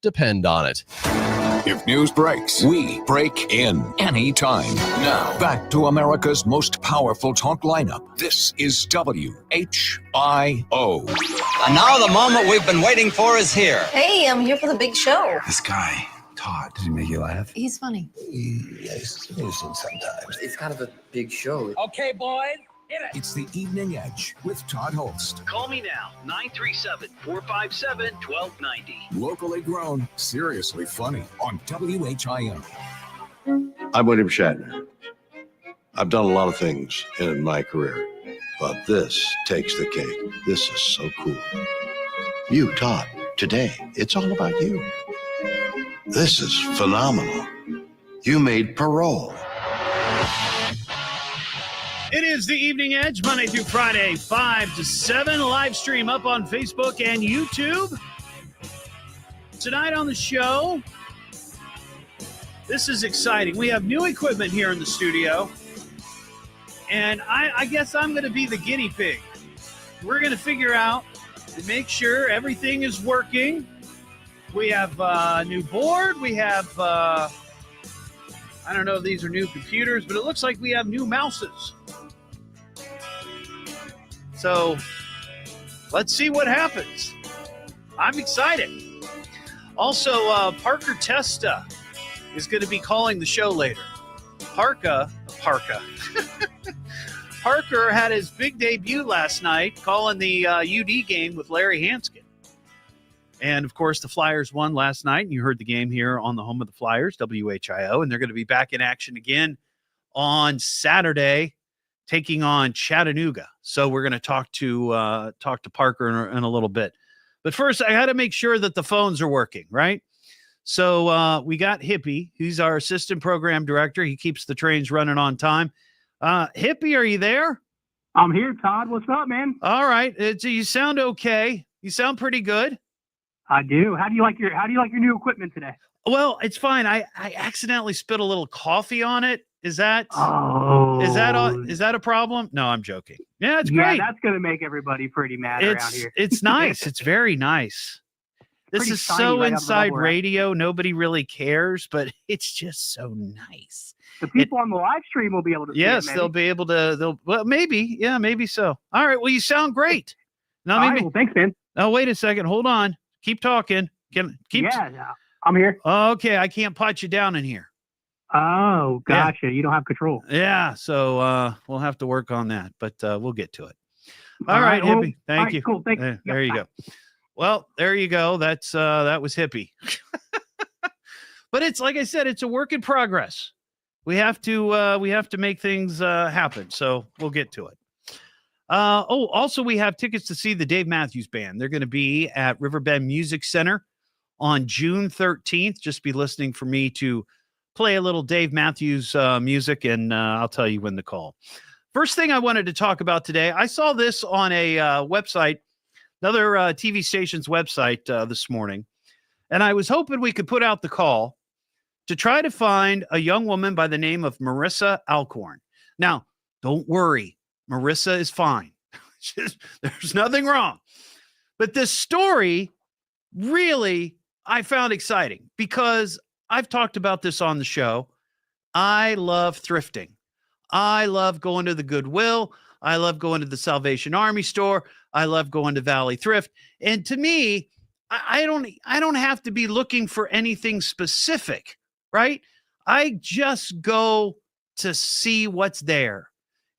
depend on it. If news breaks, we break in anytime. Now, back to America's most powerful talk lineup. This is WHIO. And now the moment we've been waiting for is here. Hey, I'm here for the big show. This guy, Todd, does he make you laugh? He's funny. He's amusing sometimes. It's kind of a big show. Okay, boys. It's the Evening Edge with Todd Holst. Call me now, 937-457-1290. Locally grown, seriously funny on WHIO. I'm William Shatner. I've done a lot of things in my career, but this takes the cake. This is so cool. You, Todd, today, it's all about you. This is phenomenal. You made Parole. It is the Evening Edge, Monday through Friday, 5 to 7. Live stream up on Facebook and YouTube. Tonight on the show, this is exciting. We have new equipment here in the studio. And I guess I'm going to be the guinea pig. We're going to figure out and make sure everything is working. We have a new board. We have, I don't know if these are new computers, but it looks like we have new mouses. So let's see what happens. I'm excited. Also, Parker Testa is going to be calling the show later. Parker had his big debut last night calling the UD game with Larry Hanskin. And, of course, the Flyers won last night. And you heard the game here on the home of the Flyers, WHIO. And they're going to be back in action again on Saturday, taking on Chattanooga. So we're going to talk to Parker in a little bit. But first, I got to make sure that the phones are working, right? So we got Hippie. He's our assistant program director. He keeps the trains running on time. Hippie, are you there? I'm here, Todd. What's up, man? All right. You sound okay. You sound pretty good. I do. How do you like your new equipment today? Well, it's fine. I accidentally spit a little coffee on it. Is that a problem? No, I'm joking. Yeah, it's great. Yeah, that's going to make everybody pretty mad around here. It's nice. It's very nice. This is so inside radio. Nobody really cares, but it's just so nice. The people on the live stream will be able to see it, they'll be able to. Well, maybe. Yeah, maybe so. All right. Well, you sound great. Now, all right, well, thanks, man. Oh, wait a second. Hold on. Keep talking. Keep. Yeah, I'm here. Okay, I can't pot you down in here. Oh, gotcha. Yeah. You don't have control. Yeah, so we'll have to work on that, but we'll get to it. All right, Hippie. Thank you. Cool. Thank you. There you go. Well, there you go. That was Hippie. But it's like I said, it's a work in progress. We have to make things happen. So we'll get to it. Also, we have tickets to see the Dave Matthews Band. They're going to be at Riverbend Music Center on June 13th. Just be listening for me to play a little Dave Matthews music, and I'll tell you when to call. First thing I wanted to talk about today, I saw this on a website, another TV station's website this morning, and I was hoping we could put out the call to try to find a young woman by the name of Marissa Alcorn. Now, don't worry. Marissa is fine. There's nothing wrong. But this story really I found exciting because I've talked about this on the show. I love thrifting. I love going to the Goodwill. I love going to the Salvation Army store. I love going to Valley Thrift. And to me, I don't have to be looking for anything specific, right? I just go to see what's there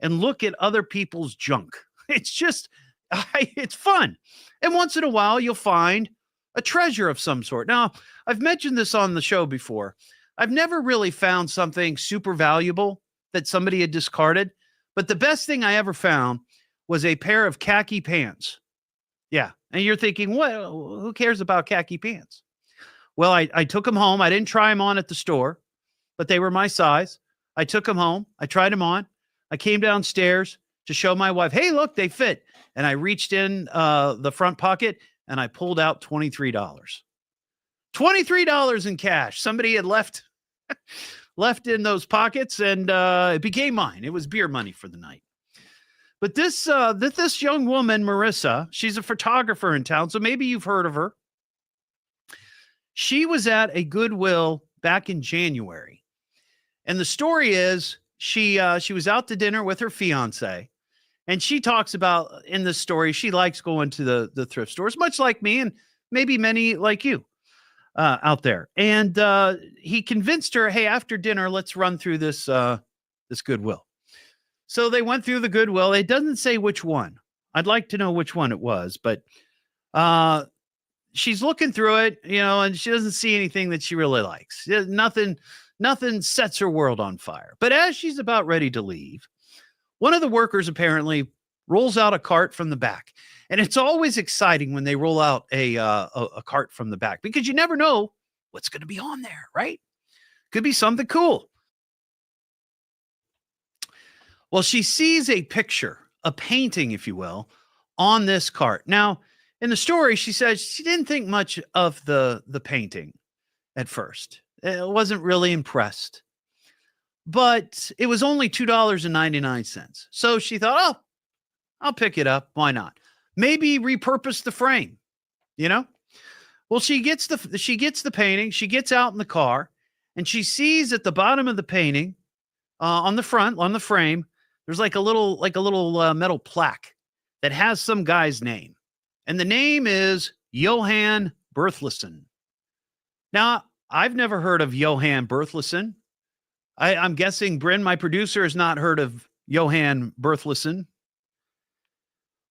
and look at other people's junk. It's fun. And once in a while, you'll find a treasure of some sort. Now, I've mentioned this on the show before. I've never really found something super valuable that somebody had discarded, but the best thing I ever found was a pair of khaki pants. Yeah. And you're thinking, well, who cares about khaki pants? Well, I took them home. I didn't try them on at the store, but they were my size. I took them home. I tried them on. I came downstairs to show my wife, hey, look, they fit. And I reached in the front pocket and I pulled out $23. $23 in cash. Somebody had left in those pockets, and it became mine. It was beer money for the night. But this young woman, Marissa, she's a photographer in town, so maybe you've heard of her. She was at a Goodwill back in January. And the story is she was out to dinner with her fiance. And she talks about in the story, she likes going to the thrift stores, much like me and maybe many like you out there. And he convinced her, hey, after dinner, let's run through this Goodwill. So they went through the Goodwill. It doesn't say which one. I'd like to know which one it was, but she's looking through it, and she doesn't see anything that she really likes. Nothing sets her world on fire. But as she's about ready to leave, one of the workers apparently rolls out a cart from the back. And it's always exciting when they roll out a cart from the back, because you never know what's going to be on there, right? Could be something cool. Well, she sees a picture, a painting, if you will, on this cart. Now, in the story, she says she didn't think much of the painting at first. It wasn't really impressed. But it was only $2.99. So she thought, oh, I'll pick it up. Why not? Maybe repurpose the frame, Well, she gets the painting. She gets out in the car, and she sees at the bottom of the painting, on the front, on the frame, there's like a little metal plaque that has some guy's name. And the name is Johann Berthlessen. Now, I've never heard of Johann Berthlessen. I'm guessing Bryn, my producer, has not heard of Johann Berthlessen.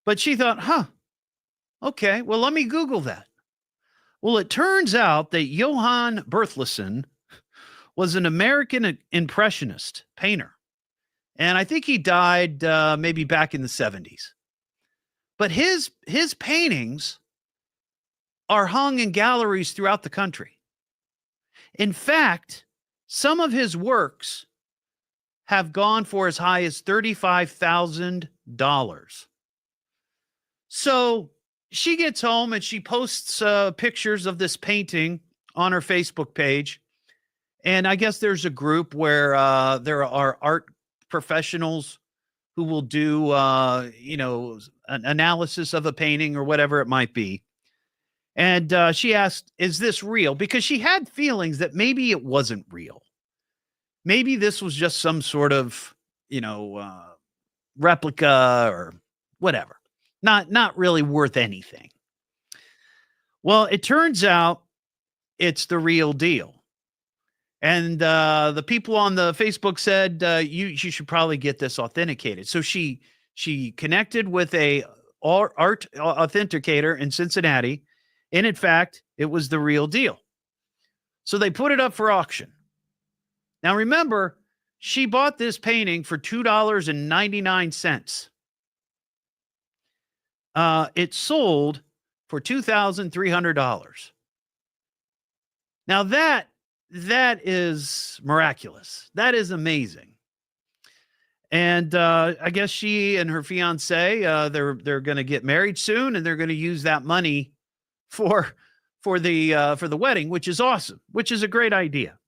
But she thought, okay, well, let me Google that. Well, it turns out that Johann Berthlessen was an American impressionist painter. And I think he died maybe back in the 70s. But his paintings are hung in galleries throughout the country. In fact, some of his works have gone for as high as $35,000. So she gets home and she posts pictures of this painting on her Facebook page. And I guess there's a group where there are art professionals who will do, an analysis of a painting or whatever it might be. And she asked, is this real? Because she had feelings that maybe it wasn't real. Maybe this was just some sort of, replica or whatever. Not really worth anything. Well, it turns out it's the real deal. And the people on the Facebook said, you should probably get this authenticated. So she connected with a art authenticator in Cincinnati. And in fact, it was the real deal. So they put it up for auction. Now, remember, she bought this painting for $2.99. It sold for $2,300. Now that is miraculous. That is amazing. And I guess she and her fiance, they're going to get married soon, and they're going to use that money for the wedding, which is awesome, which is a great idea.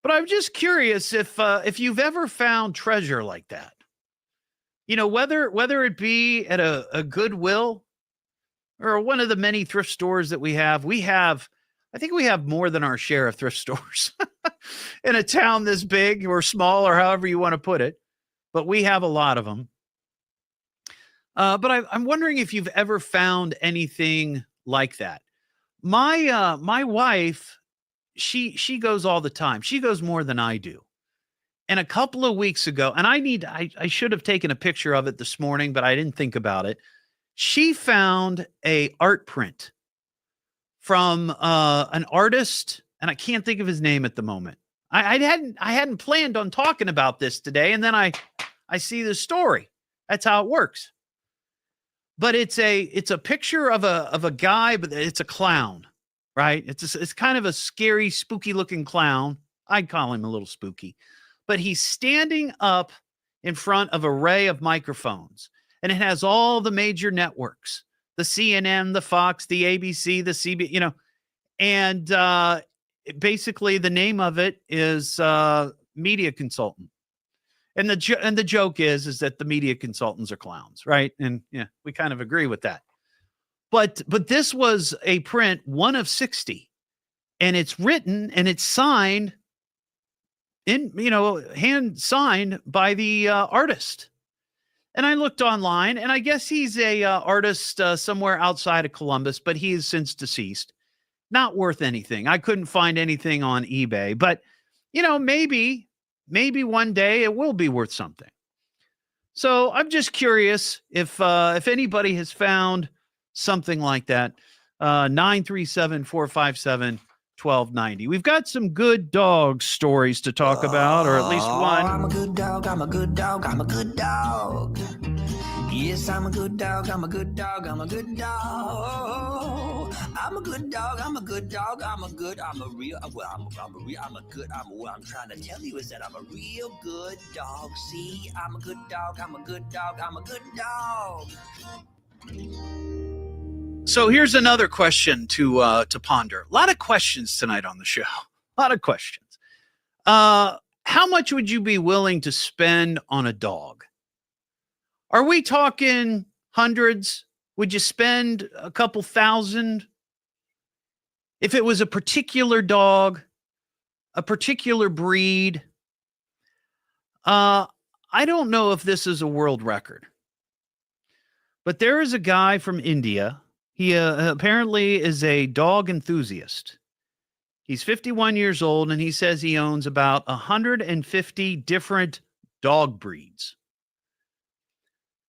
But I'm just curious if you've ever found treasure like that. Whether it be at a Goodwill or one of the many thrift stores that we have. I think we have more than our share of thrift stores in a town this big or small or however you want to put it. But we have a lot of them. But I'm wondering if you've ever found anything like that. My wife, she goes all the time. She goes more than I do. And a couple of weeks ago, and I should have taken a picture of it this morning, but I didn't think about it. She found a art print from an artist, and I can't think of his name at the moment. I hadn't planned on talking about this today, and then I see the story. That's how it works. But it's a picture of a guy, but it's a clown, right? It's kind of a scary, spooky looking clown. I'd call him a little spooky. But he's standing up in front of an array of microphones, and it has all the major networks, the CNN, the Fox, the ABC, the CB, and basically the name of it is media consultant. And the joke is that the media consultants are clowns, right? And yeah, we kind of agree with that. But this was a print, one of 60, and it's written and it's signed hand signed by the artist. And I looked online, and I guess he's a artist somewhere outside of Columbus, but he is since deceased. Not worth anything. I couldn't find anything on eBay, but maybe one day it will be worth something. So I'm just curious if anybody has found something like that. 937-457-1290. We've got some good dog stories to talk about, or at least one. I'm a good dog, I'm a good dog, I'm a good dog. Yes, I'm a good dog, I'm a good dog, I'm a good dog. I'm a good dog, I'm a good dog, I'm a real, what I'm trying to tell you is that I'm a real good dog. See, I'm a good dog, I'm a good dog, I'm a good dog. So here's another question to ponder. A lot of questions tonight on the show. A lot of questions. How much would you be willing to spend on a dog? Are we talking hundreds? Would you spend a couple thousand? If it was a particular dog, a particular breed? I don't know if this is a world record, but there is a guy from India. He apparently is a dog enthusiast. He's 51 years old, and he says he owns about 150 different dog breeds.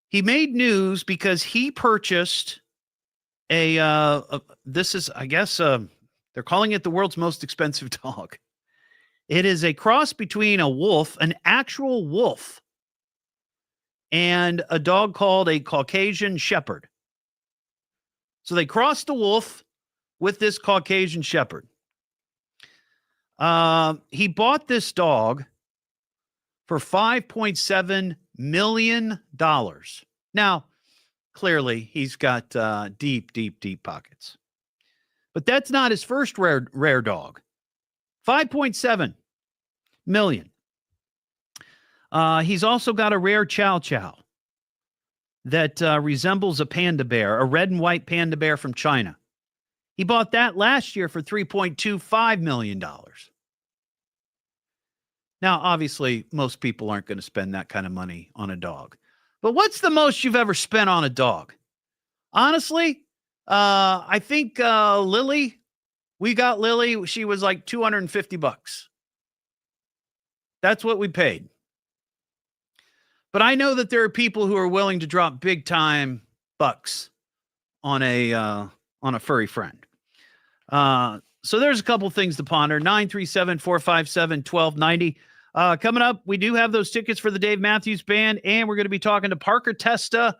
He made news because he purchased this is, I guess, they're calling it the world's most expensive dog. It is a cross between a wolf, an actual wolf, and a dog called a Caucasian Shepherd. So they crossed a wolf with this Caucasian Shepherd. He bought this dog for $5.7 million. Now, clearly, he's got deep, deep, deep pockets. But that's not his first rare dog. 5.7 million. He's also got a rare Chow Chow that resembles a panda bear, a red and white panda bear from China. He bought that last year for $3.25 million. Now, obviously, most people aren't going to spend that kind of money on a dog. But what's the most you've ever spent on a dog? Honestly, I think Lily, we got Lily. She was like $250. That's what we paid. But I know that there are people who are willing to drop big time bucks on a furry friend. So there's a couple things to ponder. 937-457-1290. Coming up, we do have those tickets for the Dave Matthews Band, and we're going to be talking to Parker Testa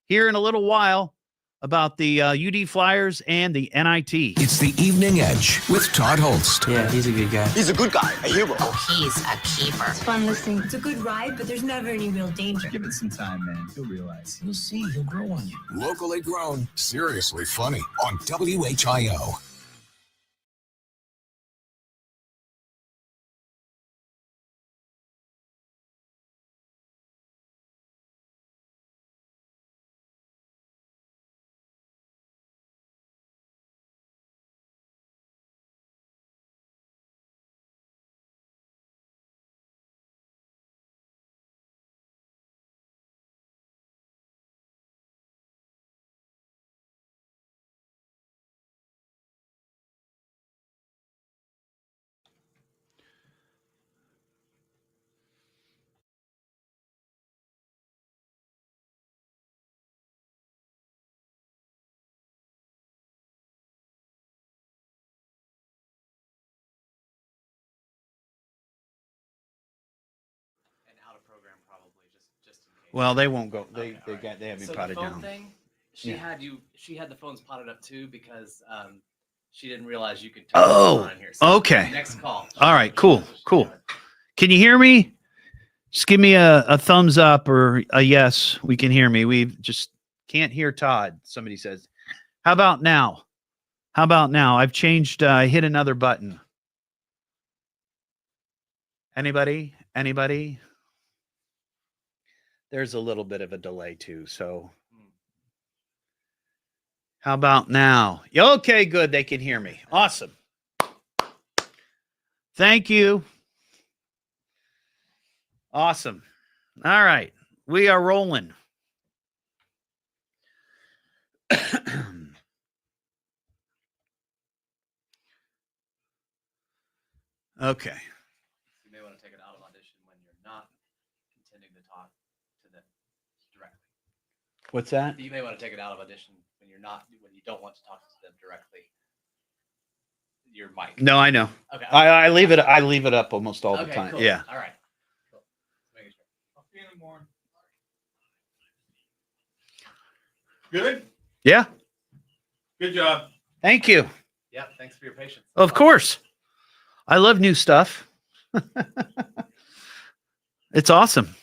here in a little while about the UD Flyers and the NIT. It's the Evening Edge with Todd Holst. Yeah, he's a good guy. He's a good guy, a hero. Oh, he's a keeper. It's fun listening. It's a good ride, but there's never any real danger. Give it some time, man. You'll realize. You'll see. He'll grow on you. Locally grown, seriously funny on WHIO. Well, they won't go. They have me So potted the phone down. thing, she Yeah. had the phones potted up too because she didn't realize you could turn Oh, it on here. So okay. Next call. All right, cool. Can you hear me? Just give me a thumbs up or a yes. We can hear me. We just can't hear Todd. Somebody says, how about now? I've changed. I hit another button. Anybody? There's a little bit of a delay too. So how about now? Okay, good. They can hear me. Awesome. Thank you. Awesome. All right. We are rolling. Okay. You may want to take it out of audition when you're not intending to talk to them directly. What's that? You may want to take it out of audition when you don't want to talk to them directly. Your mic. No, I know. Okay. I leave it. I leave it up almost all the Okay, time. cool. Yeah. All right. Cool. Making sure. I'll see you in the morning. Good? Yeah. Good job. Thank you. Yeah. Thanks for your patience. Of course. I love new stuff. It's awesome.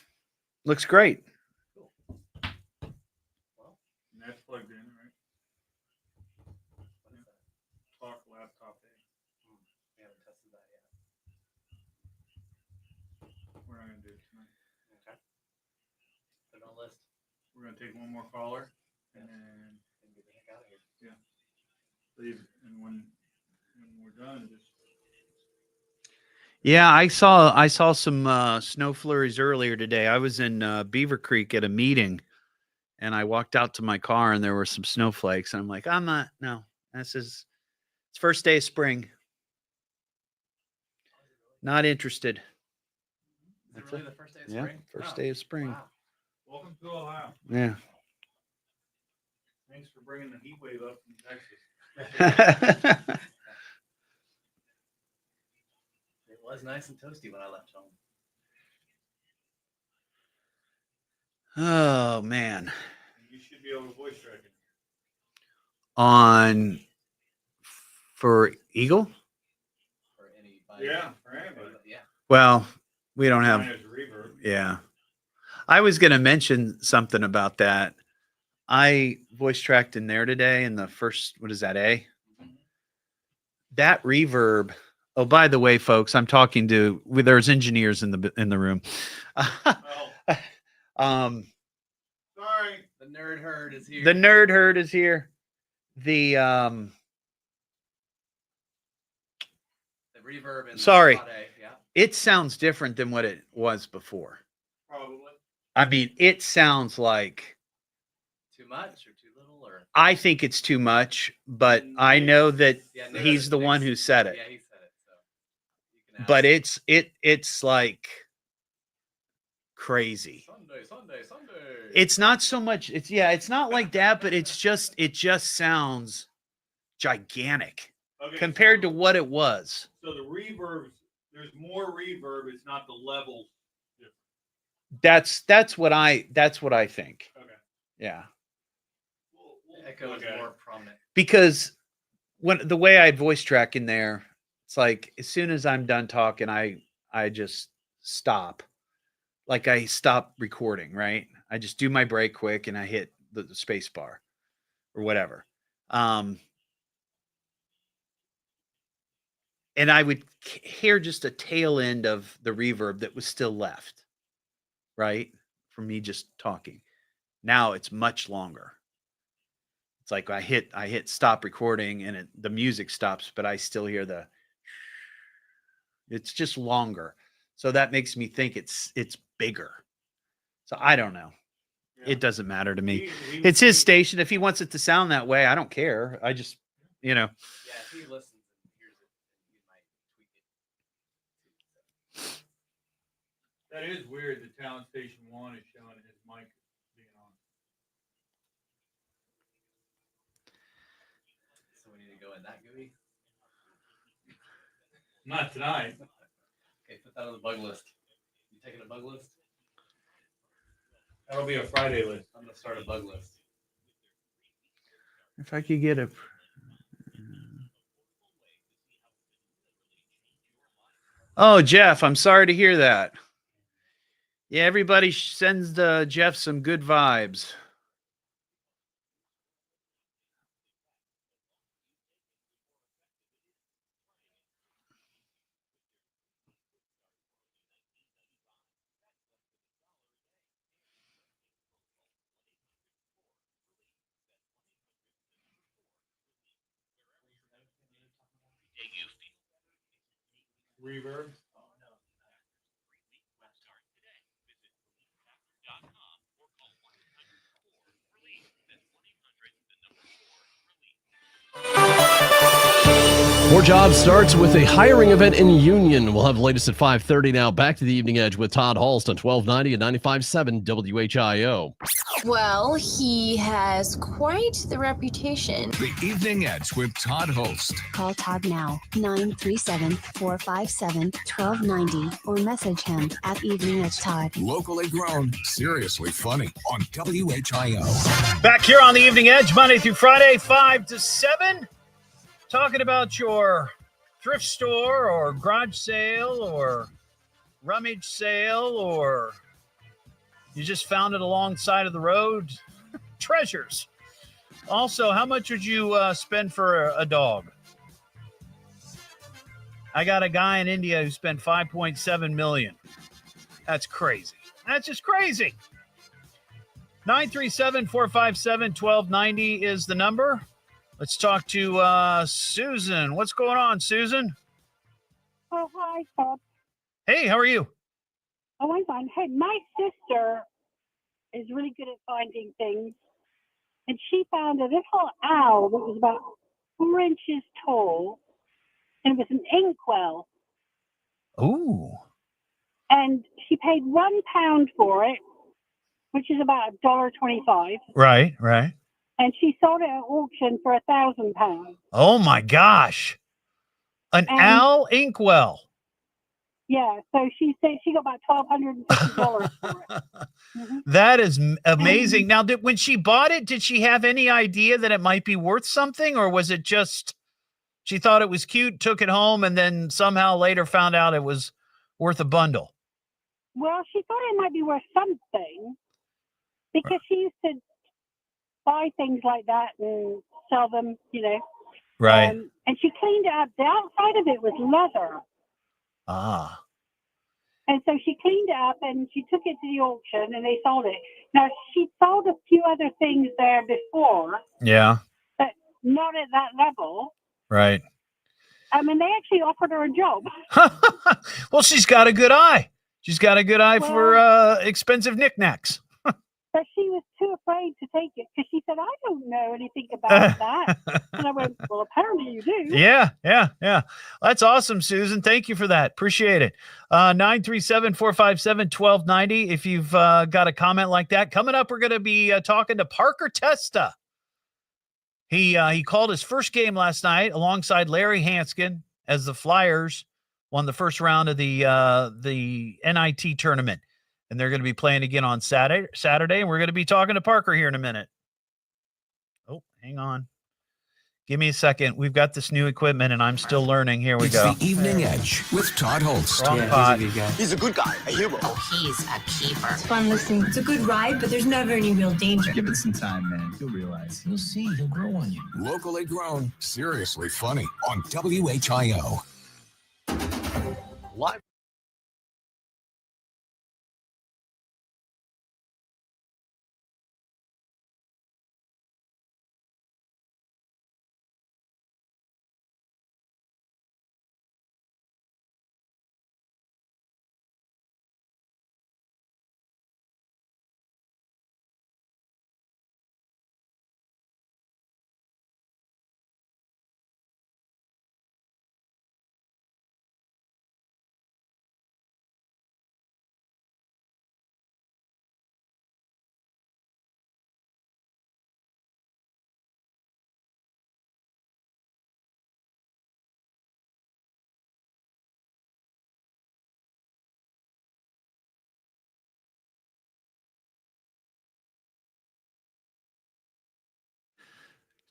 Looks great. And that's plugged in, right? Talk laptop A. We haven't tested that yet. We're not gonna do it tonight. Okay. Put it on the list We're gonna take one more caller and then and get the heck out of here. leave. And when we're done, just Yeah, I saw some snow flurries earlier today. I was in Beaver Creek at a meeting, and I walked out to my car, and there were some snowflakes. And I'm like, no, it's first day of spring. Not interested. Is it That's really it. the first day of Yeah, spring? first Wow. day of spring. Wow. welcome to Ohio. Yeah. Thanks for bringing the heat wave up from Texas. It was nice and toasty when I left home. Oh man. You should be able to voice track it. For Eagle? For anybody. Yeah, for anybody. Yeah. Well, we don't have. Mine has reverb. Yeah. I was going to mention something about that. I voice tracked in there today in the first, what is that, A? That reverb. Oh, by the way, folks, I'm talking to, there's engineers in the room. Oh, The sorry. The nerd herd is here. nerd herd is here. The reverb and Sorry. the spot A, yeah. it sounds different than what it was before. Probably. I mean, it sounds like, Too much or too little or I think it's too much, but I know that yeah, he's the one who said it. Yeah, he said it. So you can ask But him. it's like crazy. Sunday. It's not so much, it's not like that, but it just sounds gigantic Okay, compared to so, what it was. So the reverb, there's more reverb. It's not the level. That's what I think. Okay. Yeah. The echo is more prominent. Because when the way I voice track in there, it's like as soon as I'm done talking, I just stop. Like I stop recording, right? I just do my break quick and I hit the space bar or whatever. And I would hear just a tail end of the reverb that was still left, right? From me just talking. Now it's much longer. It's like I hit stop recording and the music stops, but I still hear it's just longer. So that makes me think it's bigger. So I don't know. Yeah. It doesn't matter to me. It's his station. If he wants it to sound that way, I don't care. I just, Yeah, if he listens and hears it, he might tweak it. That is weird. The Talent Station 1 is showing his mic being on. So we need to go in that GUI. Not tonight. Okay, put that on the bug list. You taking a bug list? That'll be a Friday list. I'm gonna start a bug list. if I could get a. Oh, Jeff, I'm sorry to hear that. Yeah, everybody sends Jeff some good vibes. reverb. More Jobs starts with a hiring event in Union. We'll have the latest at 5:30 now. Back to the Evening Edge with Todd Halst on 1290 and 95.7 WHIO. Well, he has quite the reputation. The Evening Edge with Todd Holst. Call Todd now, 937-457-1290, or message him at Evening Edge Todd. Locally grown, seriously funny on WHIO. Back here on the Evening Edge, Monday through Friday, 5 to 7. Talking about your thrift store or garage sale or rummage sale, or you just found it alongside of the road. Treasures. Also, how much would you spend for a dog? I got a guy in India who spent $5.7 million. That's crazy. That's just crazy. 937-457-1290 is the number. Let's talk to Susan. What's going on, Susan? Oh, hi, Bob. Hey, how are you? Oh, I'm fine. Hey, my sister is really good at finding things, and she found a little owl that was about 4 inches tall, and it was an inkwell. Ooh. And she paid £1 for it, which is about $1.25. Right, right. And she sold it at auction for £1,000. Oh, my gosh. An owl inkwell. Yeah, so she said she got about $1,250 for it. Mm-hmm. That is amazing. Now, when she bought it, did she have any idea that it might be worth something, or was it just she thought it was cute, took it home, and then somehow later found out it was worth a bundle? Well, she thought it might be worth something because she used to buy things like that and sell them, you know. Right. And she cleaned it up. The outside of it was leather. Ah. And so she cleaned it up and she took it to the auction and they sold it. Now, she sold a few other things there before. Yeah. But not at that level. Right. I mean, they actually offered her a job. Well, she's got a good eye. She's got a good eye for expensive knickknacks. But she was too afraid to take it because she said, I don't know anything about that. And I went, well, apparently you do. Yeah. That's awesome, Susan. Thank you for that. Appreciate it. 937-457-1290. If you've got a comment like that. Coming up, we're going to be talking to Parker Testa. He called his first game last night alongside Larry Hanskin as the Flyers won the first round of the NIT tournament. And they're going to be playing again on Saturday. And we're going to be talking to Parker here in a minute. Oh, hang on. Give me a second. We've got this new equipment, and I'm still learning. Here we go. It's the Evening Edge with Todd Holst. Wrong pot. He's a good guy, a hero. Oh, he's a keeper. It's fun listening. It's a good ride, but there's never any real danger. Give it some time, man. You'll realize. You'll see. He'll grow on you. Locally grown, seriously funny on WHIO. Live.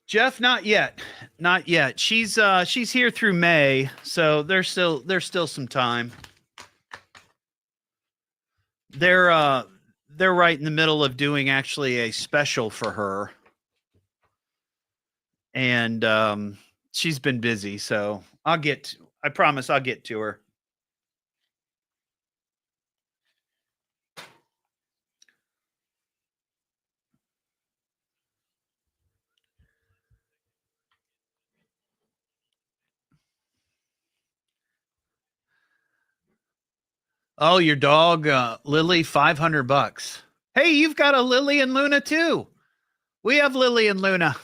Jeff, not yet. Not yet. She's here through May, so there's still some time. They're right in the middle of doing actually a special for her. And she's been busy, so I promise I'll get to her. Oh, your dog, Lily, $500. Hey, you've got a Lily and Luna too. We have Lily and Luna.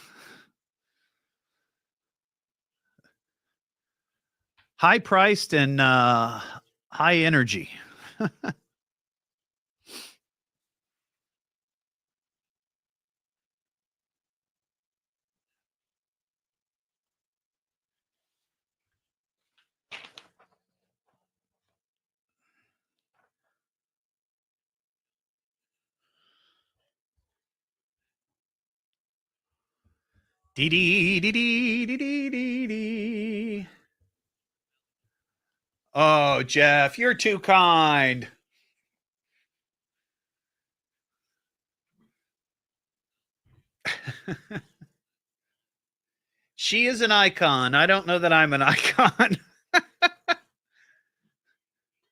High priced and high energy. Dee dee dee dee dee dee dee dee. Oh, Jeff, you're too kind. She is an icon. I don't know that I'm an icon.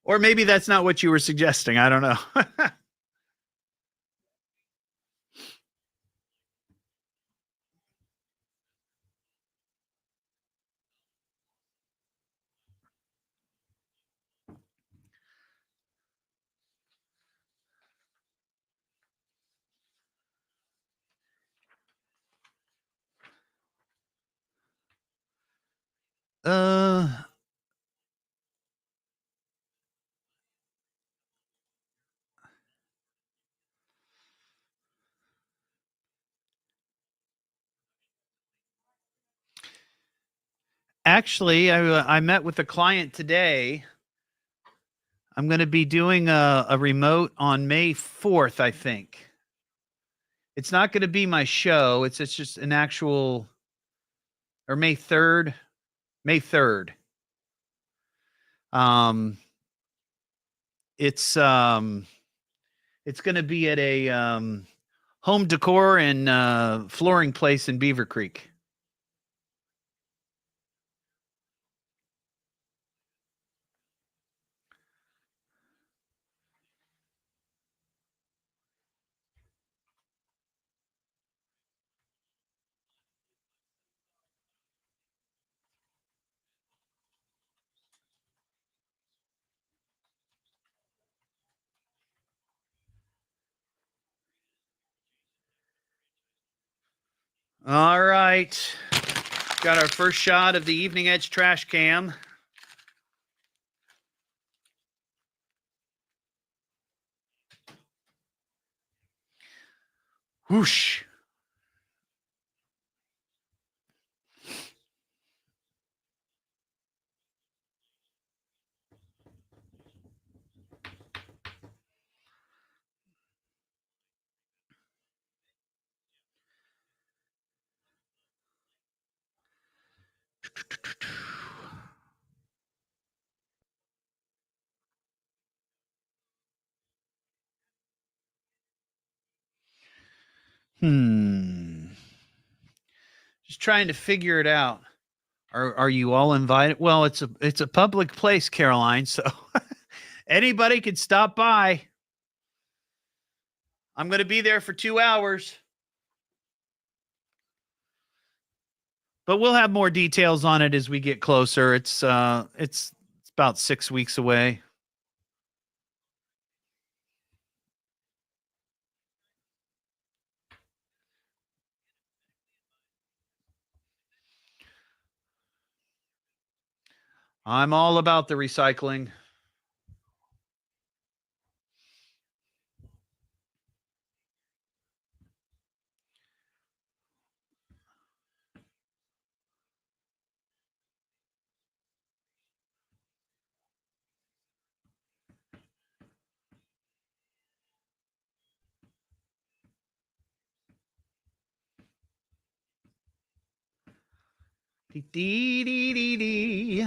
Or maybe that's not what you were suggesting. I don't know. uh Actually, I met with a client today. I'm going to be doing a remote on May 4th, I think. It's not going to be my show. It's just an actual, or May 3rd. May 3rd. It's going to be at a home decor and flooring place in Beaver Creek. All right. Got our first shot of the Evening Edge trash cam. Whoosh. Just trying to figure it out. Are you all invited? Well, it's a public place, Caroline, so anybody can stop by. I'm going to be there for 2 hours. But we'll have more details on it as we get closer. It's about 6 weeks away. I'm all about the recycling. Dee dee dee dee dee.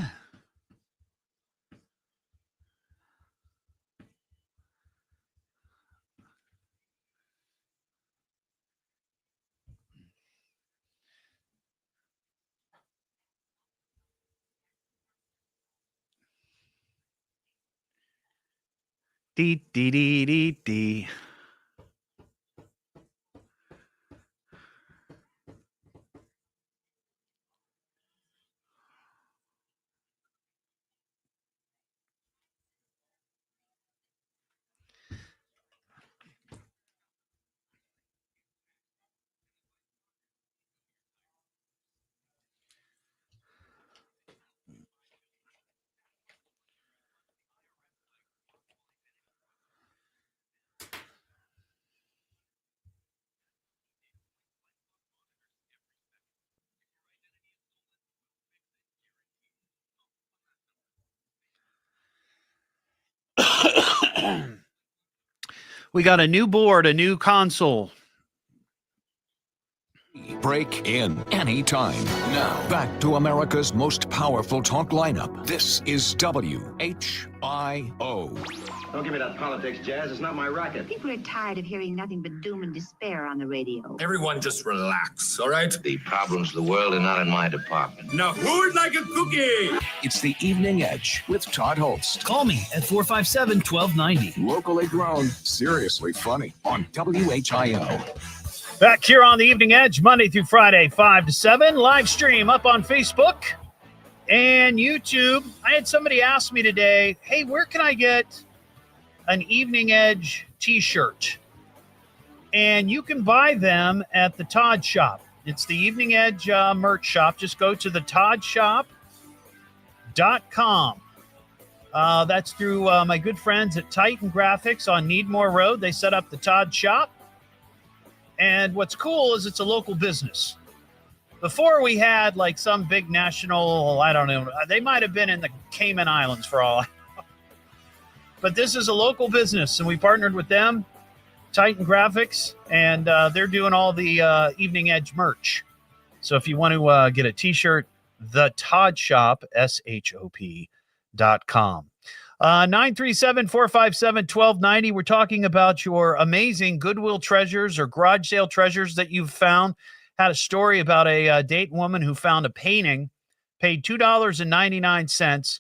Dee dee dee dee dee. We got a new board, a new console. Break in anytime. Now, back to America's most powerful talk lineup. This is WHIO. Don't give me that politics, Jazz. It's not my racket. People are tired of hearing nothing but doom and despair on the radio. Everyone just relax, all right? The problems of the world are not in my department. Now, who would like a cookie? It's the Evening Edge with Todd Holst. Call me at 457-1290. Locally grown, seriously funny on WHIO. Back here on the Evening Edge, Monday through Friday, 5 to 7. Live stream up on Facebook and YouTube. I had somebody ask me today, hey, where can I get an Evening Edge t-shirt? And you can buy them at the Todd Shop. It's the Evening Edge merch shop. Just go to the ToddShop.com. That's through my good friends at Titan Graphics on Needmore Road. They set up the Todd Shop. And what's cool is it's a local business. Before we had like some big national, I don't know, they might have been in the Cayman Islands for all I know. But this is a local business, and we partnered with them, Titan Graphics, and they're doing all the Evening Edge merch. So if you want to get a t-shirt, the Todd Shop, SHOP.com. 937-457-1290. We're talking about your amazing Goodwill treasures or garage sale treasures that you've found. Had a story about a Dayton woman who found a painting, paid $2.99,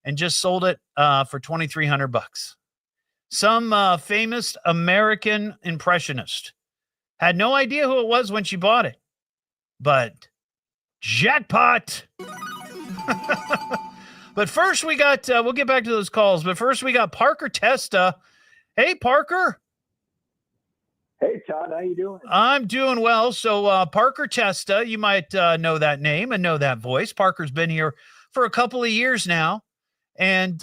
and just sold it for $2,300. Some famous American impressionist. Had no idea who it was when she bought it, but jackpot. But first we got, we'll get back to those calls, but first we got Parker Testa. Hey, Parker. Hey, Todd, how you doing? I'm doing well. So Parker Testa, you might know that name and know that voice. Parker's been here for a couple of years now. And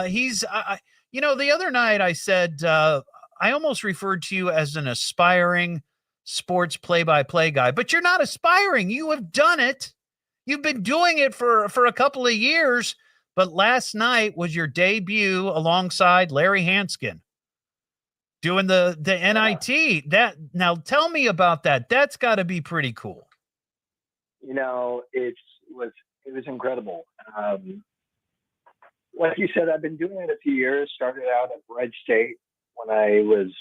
he's, the other night I said, I almost referred to you as an aspiring sports play-by-play guy, but you're not aspiring. You have done it. You've been doing it for a couple of years, but last night was your debut alongside Larry Hanskin doing the NIT. That now tell me about that. That's got to be pretty cool. It was incredible. Like you said, I've been doing it a few years. Started out at Red State when I was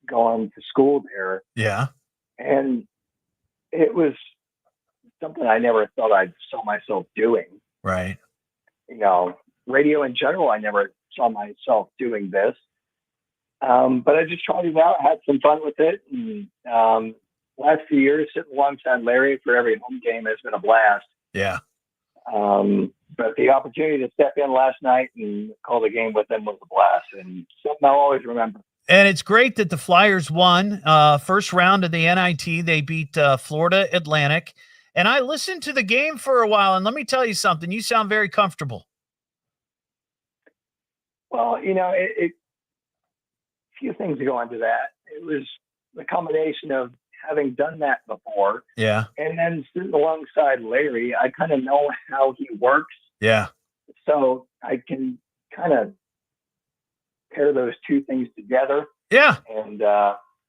going to school there. Yeah, and it was something I never thought I'd saw myself doing. Right. Radio in general, I never saw myself doing this. But I just tried it out, had some fun with it. And last few years, sitting alongside Larry for every home game has been a blast. Yeah. But the opportunity to step in last night and call the game with him was a blast, and something I'll always remember. And it's great that the Flyers won first round of the NIT. They beat Florida Atlantic. And I listened to the game for a while, and let me tell you something. You sound very comfortable. Well, a few things go into that. It was the combination of having done that before. Yeah. And then sitting alongside Larry, I kind of know how he works. Yeah. So I can kind of pair those two things together. Yeah. And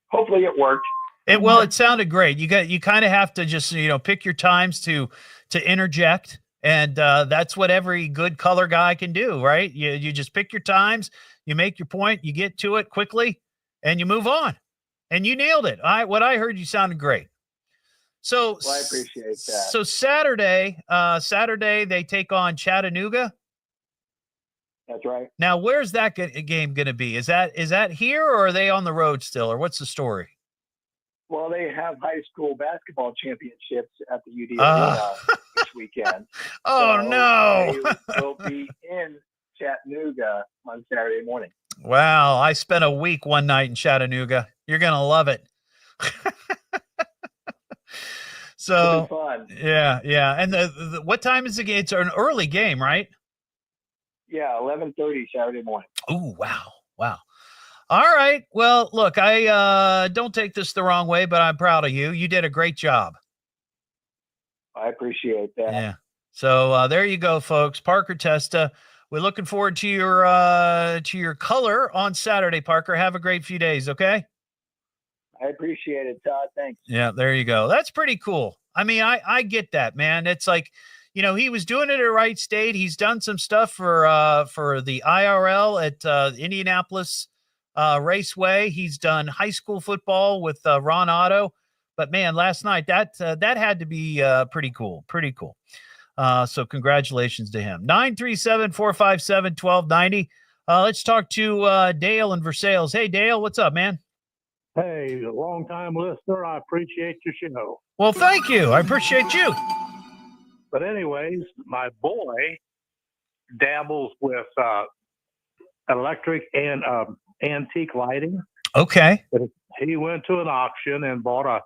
hopefully it worked. It sounded great. You kind of have to just, pick your times to interject. And that's what every good color guy can do, right? You just pick your times, you make your point, you get to it quickly, and you move on. And you nailed it. What I heard, you sounded great. So I appreciate that. So Saturday they take on Chattanooga. That's right. Now, where's that game going to be? Is that here, or are they on the road still, or what's the story? Well, they have high school basketball championships at the UD Arena this weekend. Oh, so no. They will be in Chattanooga on Saturday morning. Wow. I spent a week one night in Chattanooga. You're going to love it. So, it'll be fun. Yeah. And the what time is the game? It's an early game, right? Yeah, 11:30 Saturday morning. Oh, wow. All right. Well, look, I don't take this the wrong way, but I'm proud of you. You did a great job. I appreciate that. Yeah. So there you go, folks. Parker Testa we're looking forward to your color on Saturday, Parker. Have a great few days, okay? I appreciate it, Todd. Thanks. Yeah, there you go. That's pretty cool. I mean, I get that, man. It's like, you know, he was doing it at Wright State. He's done some stuff for the IRL at Indianapolis Raceway. He's done high school football with Ron Otto. But man, last night that had to be pretty cool. Pretty cool. So congratulations to him. 937-457-1290. Let's talk to Dale in Versailles. Hey, Dale, what's up, man? Hey, a long-time listener. I appreciate your show. Well, thank you. I appreciate you. But anyways, my boy dabbles with electric and antique lighting. Okay. He went to an auction and bought a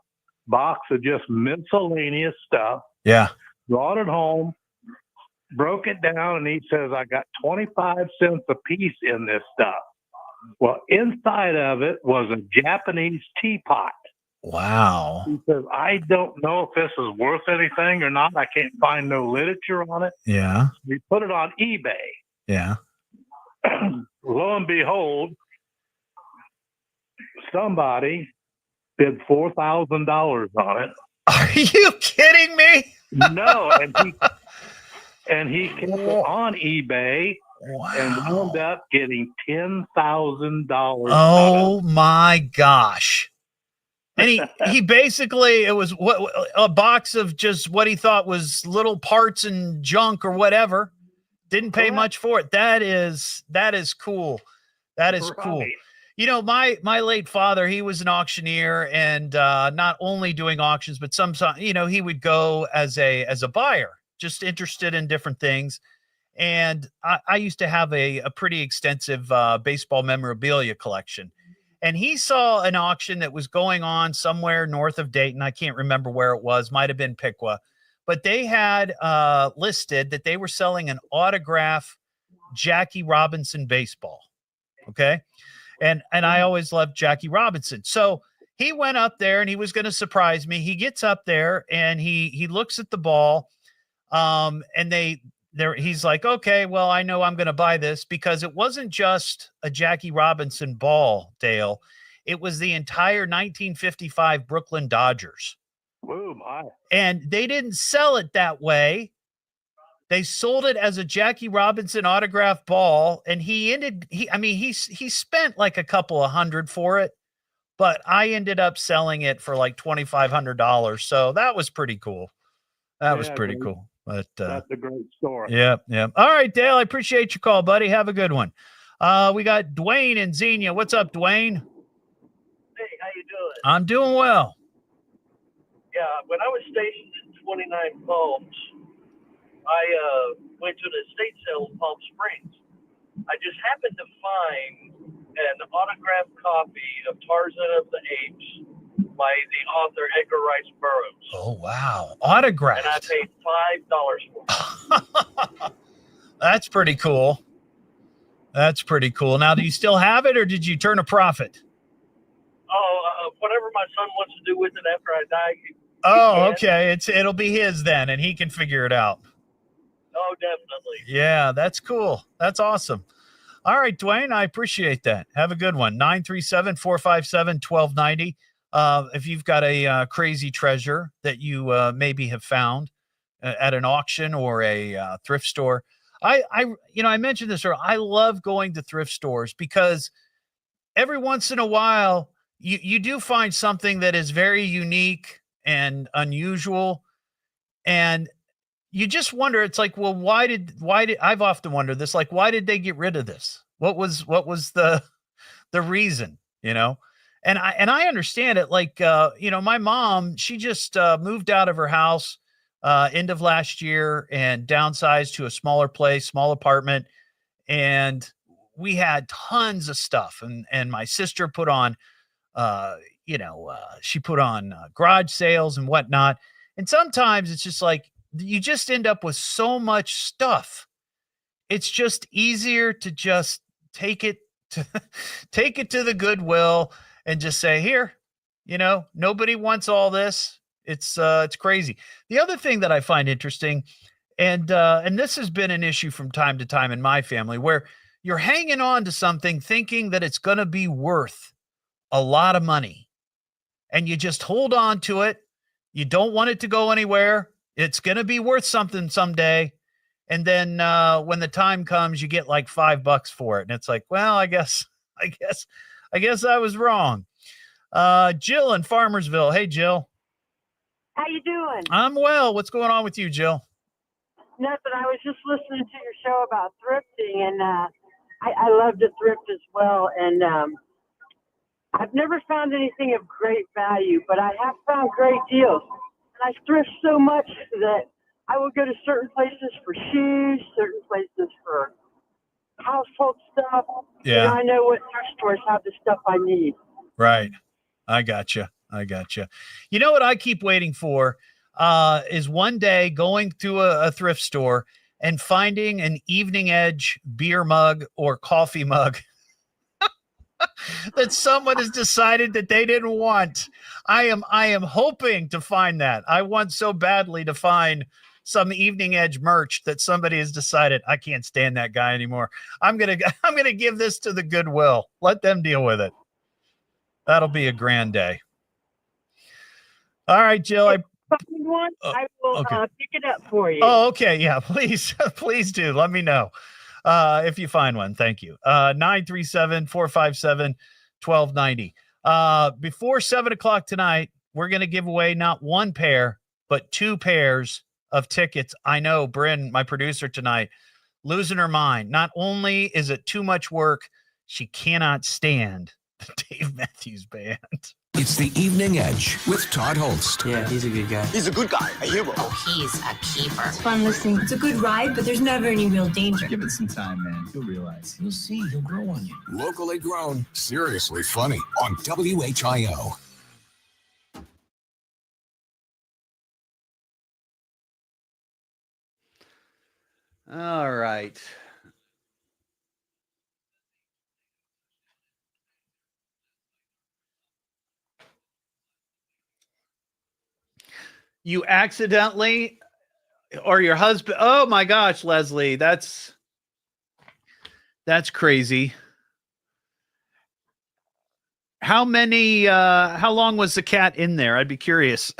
box of just miscellaneous stuff. Yeah. Brought it home, broke it down, and he says, I got 25 cents a piece in this stuff. Well, inside of it was a Japanese teapot. Wow. He says, I don't know if this is worth anything or not. I can't find no literature on it. Yeah. We put it on eBay. Yeah. Lo and behold, somebody bid $4,000 on it. Are you kidding me? No, and he kept it on eBay. Wow. And wound up getting $10,000. Oh my gosh. And he basically, it was a box of just what he thought was little parts and junk or whatever. Didn't pay much for it. That is cool. That is cool. You know, my late father, he was an auctioneer, and not only doing auctions, but sometimes, you know, he would go as a buyer, just interested in different things. And I used to have a pretty extensive baseball memorabilia collection. And he saw an auction that was going on somewhere north of Dayton. I can't remember where it was. Might have been Piqua. But they had listed that they were selling an autograph Jackie Robinson baseball. Okay. And I always loved Jackie Robinson. So he went up there and he was going to surprise me. He gets up there and he looks at the ball. And he's like, okay, well, I know I'm going to buy this, because it wasn't just a Jackie Robinson ball, Dale. It was the entire 1955 Brooklyn Dodgers. Whoa, my. And they didn't sell it that way. They sold it as a Jackie Robinson autograph ball. And he spent like a couple of $100 for it, but I ended up selling it for like $2,500. So that was pretty cool. That was pretty cool. But that's a great story. Yeah. All right, Dale, I appreciate your call, buddy. Have a good one. We got Dwayne in Xenia. What's up, Dwayne? Hey, how you doing? I'm doing well. Yeah, when I was stationed in 29 Palms, I went to the estate sale in Palm Springs. I just happened to find an autographed copy of Tarzan of the Apes by the author Edgar Rice Burroughs. Oh, wow. Autographed. And I paid $5 for it. That's pretty cool. That's pretty cool. Now, do you still have it, or did you turn a profit? Whatever my son wants to do with it after I die. Oh, okay. It'll be his then, and he can figure it out. Oh, definitely. Yeah, that's cool. That's awesome. All right, Dwayne, I appreciate that. Have a good one. 937-457-1290. If you've got a crazy treasure that you maybe have found at an auction or a thrift store. I mentioned this earlier. I love going to thrift stores because every once in a while you do find something that is very unique and unusual, and you just wonder. It's like, well, why did I've often wondered this? Like, why did they get rid of this? What was the reason? You know. And I understand it. Like, my mom, she just moved out of her house end of last year and downsized to a smaller place, small apartment. And we had tons of stuff. And my sister put on, she put on garage sales and whatnot. And sometimes it's just like, you just end up with so much stuff. It's just easier to just take it to the Goodwill and just say, here, nobody wants all this. It's crazy. The other thing that I find interesting, And this has been an issue from time to time in my family where you're hanging on to something thinking that it's going to be worth a lot of money. And you just hold on to it. You don't want it to go anywhere. It's going to be worth something someday. And then when the time comes, you get like $5 for it. And it's like, well, I guess I was wrong. Jill in Farmersville. Hey, Jill. How you doing? I'm well. What's going on with you, Jill? Nothing. I was just listening to your show about thrifting, and I love to thrift as well. And I've never found anything of great value, but I have found great deals. And I thrift so much that I will go to certain places for shoes, certain places for household stuff. Yeah. And I know what thrift stores have the stuff I need. Right. I gotcha. You know what I keep waiting for is one day going to a thrift store and finding an Evening Edge beer mug or coffee mug that someone has decided that they didn't want. I am hoping to find that. I want so badly to find some Evening Edge merch that somebody has decided I can't stand that guy anymore. I'm gonna give this to the Goodwill. Let them deal with it. That'll be a grand day. All right, Jill. I will pick it up for you. Oh, okay. Yeah, please, please do. Let me know if you find one. Thank you. 937-457-1290. Before 7:00 tonight, we're going to give away not one pair, but 2 pairs of tickets. I know Bryn, my producer tonight, losing her mind. Not only is it too much work, she cannot stand the Dave Matthews Band. It's the Evening Edge with Todd Holst. Yeah, he's a good guy. He's a good guy, a hero. Oh, he's a keeper. It's fun listening. It's a good ride, but there's never any real danger. Give it some time, man. You'll realize. You'll see. He'll grow on you. Locally grown, seriously funny on WHIO. All right. You accidentally, or your husband. Oh my gosh, Leslie, that's crazy. How long was the cat in there? I'd be curious.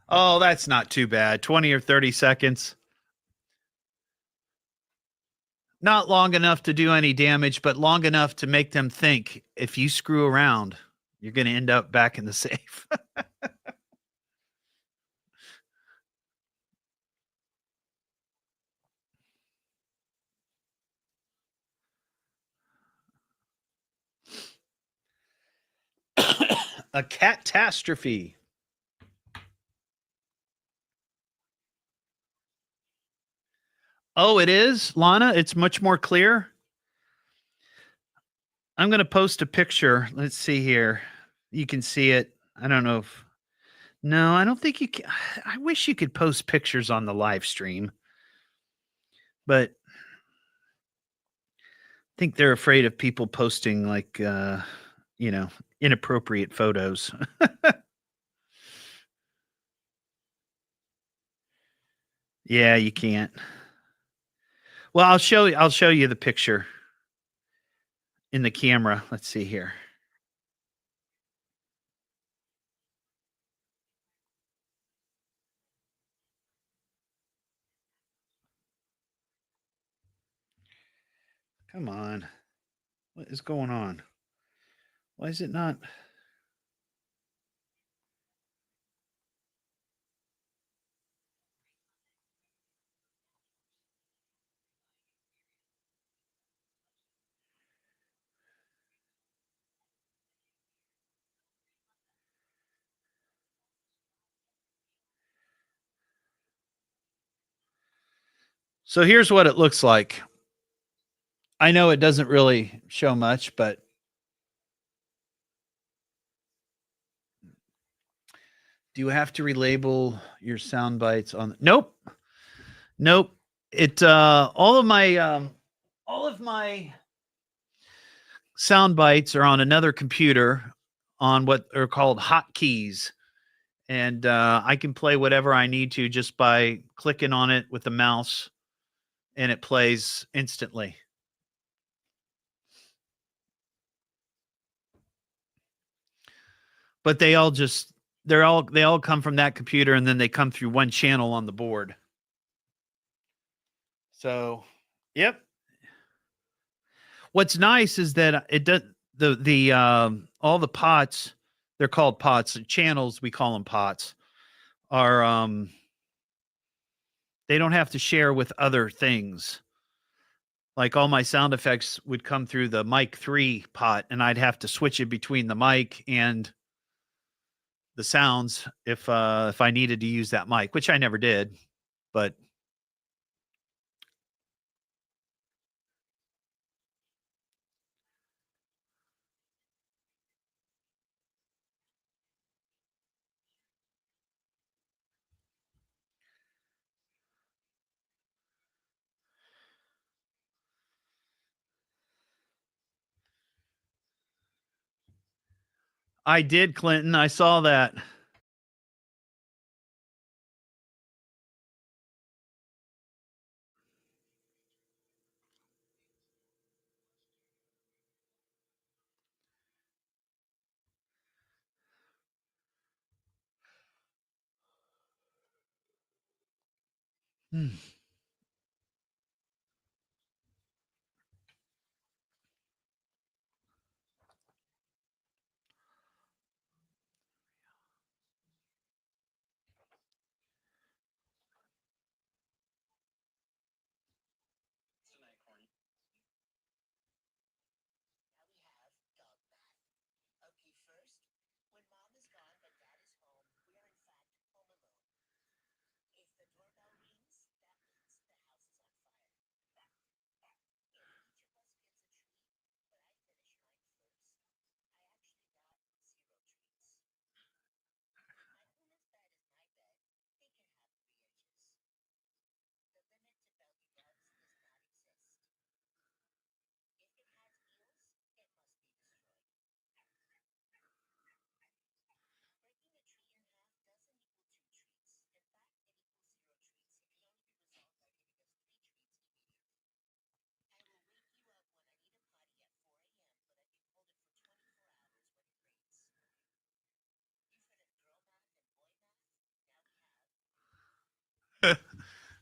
Oh, that's not too bad. 20 or 30 seconds. Not long enough to do any damage, but long enough to make them think if you screw around, you're going to end up back in the safe. A catastrophe. Oh, it is, Lana? It's much more clear? I'm going to post a picture. Let's see here. You can see it. I don't know if... No, I don't think you can. I wish you could post pictures on the live stream. But I think they're afraid of people posting like, inappropriate photos. Yeah, you can't. Well, I'll show you the picture in the camera. Let's see here. Come on. What is going on? Why is it not? So here's what it looks like. I know it doesn't really show much, but do you have to relabel your sound bites on? Nope. It all of my sound bites are on another computer on what are called hotkeys. And I can play whatever I need to just by clicking on it with the mouse, and it plays instantly. But they all come from that computer, and then they come through one channel on the board. So, yep. What's nice is that it does all the pots. They're called pots. The channels, we call them pots, are they don't have to share with other things. Like all my sound effects would come through the mic 3 pot, and I'd have to switch it between the mic and the sounds if I needed to use that mic, which I never did, but I did, Clinton. I saw that.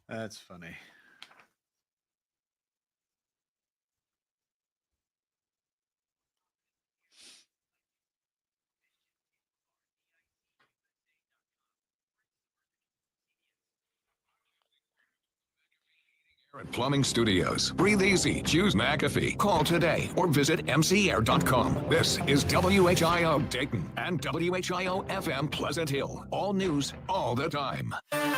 That's funny. Plumbing Studios. Breathe easy. Choose McAfee. Call today or visit mcair.com. This is WHIO Dayton and WHIO FM Pleasant Hill. All news, all the time. A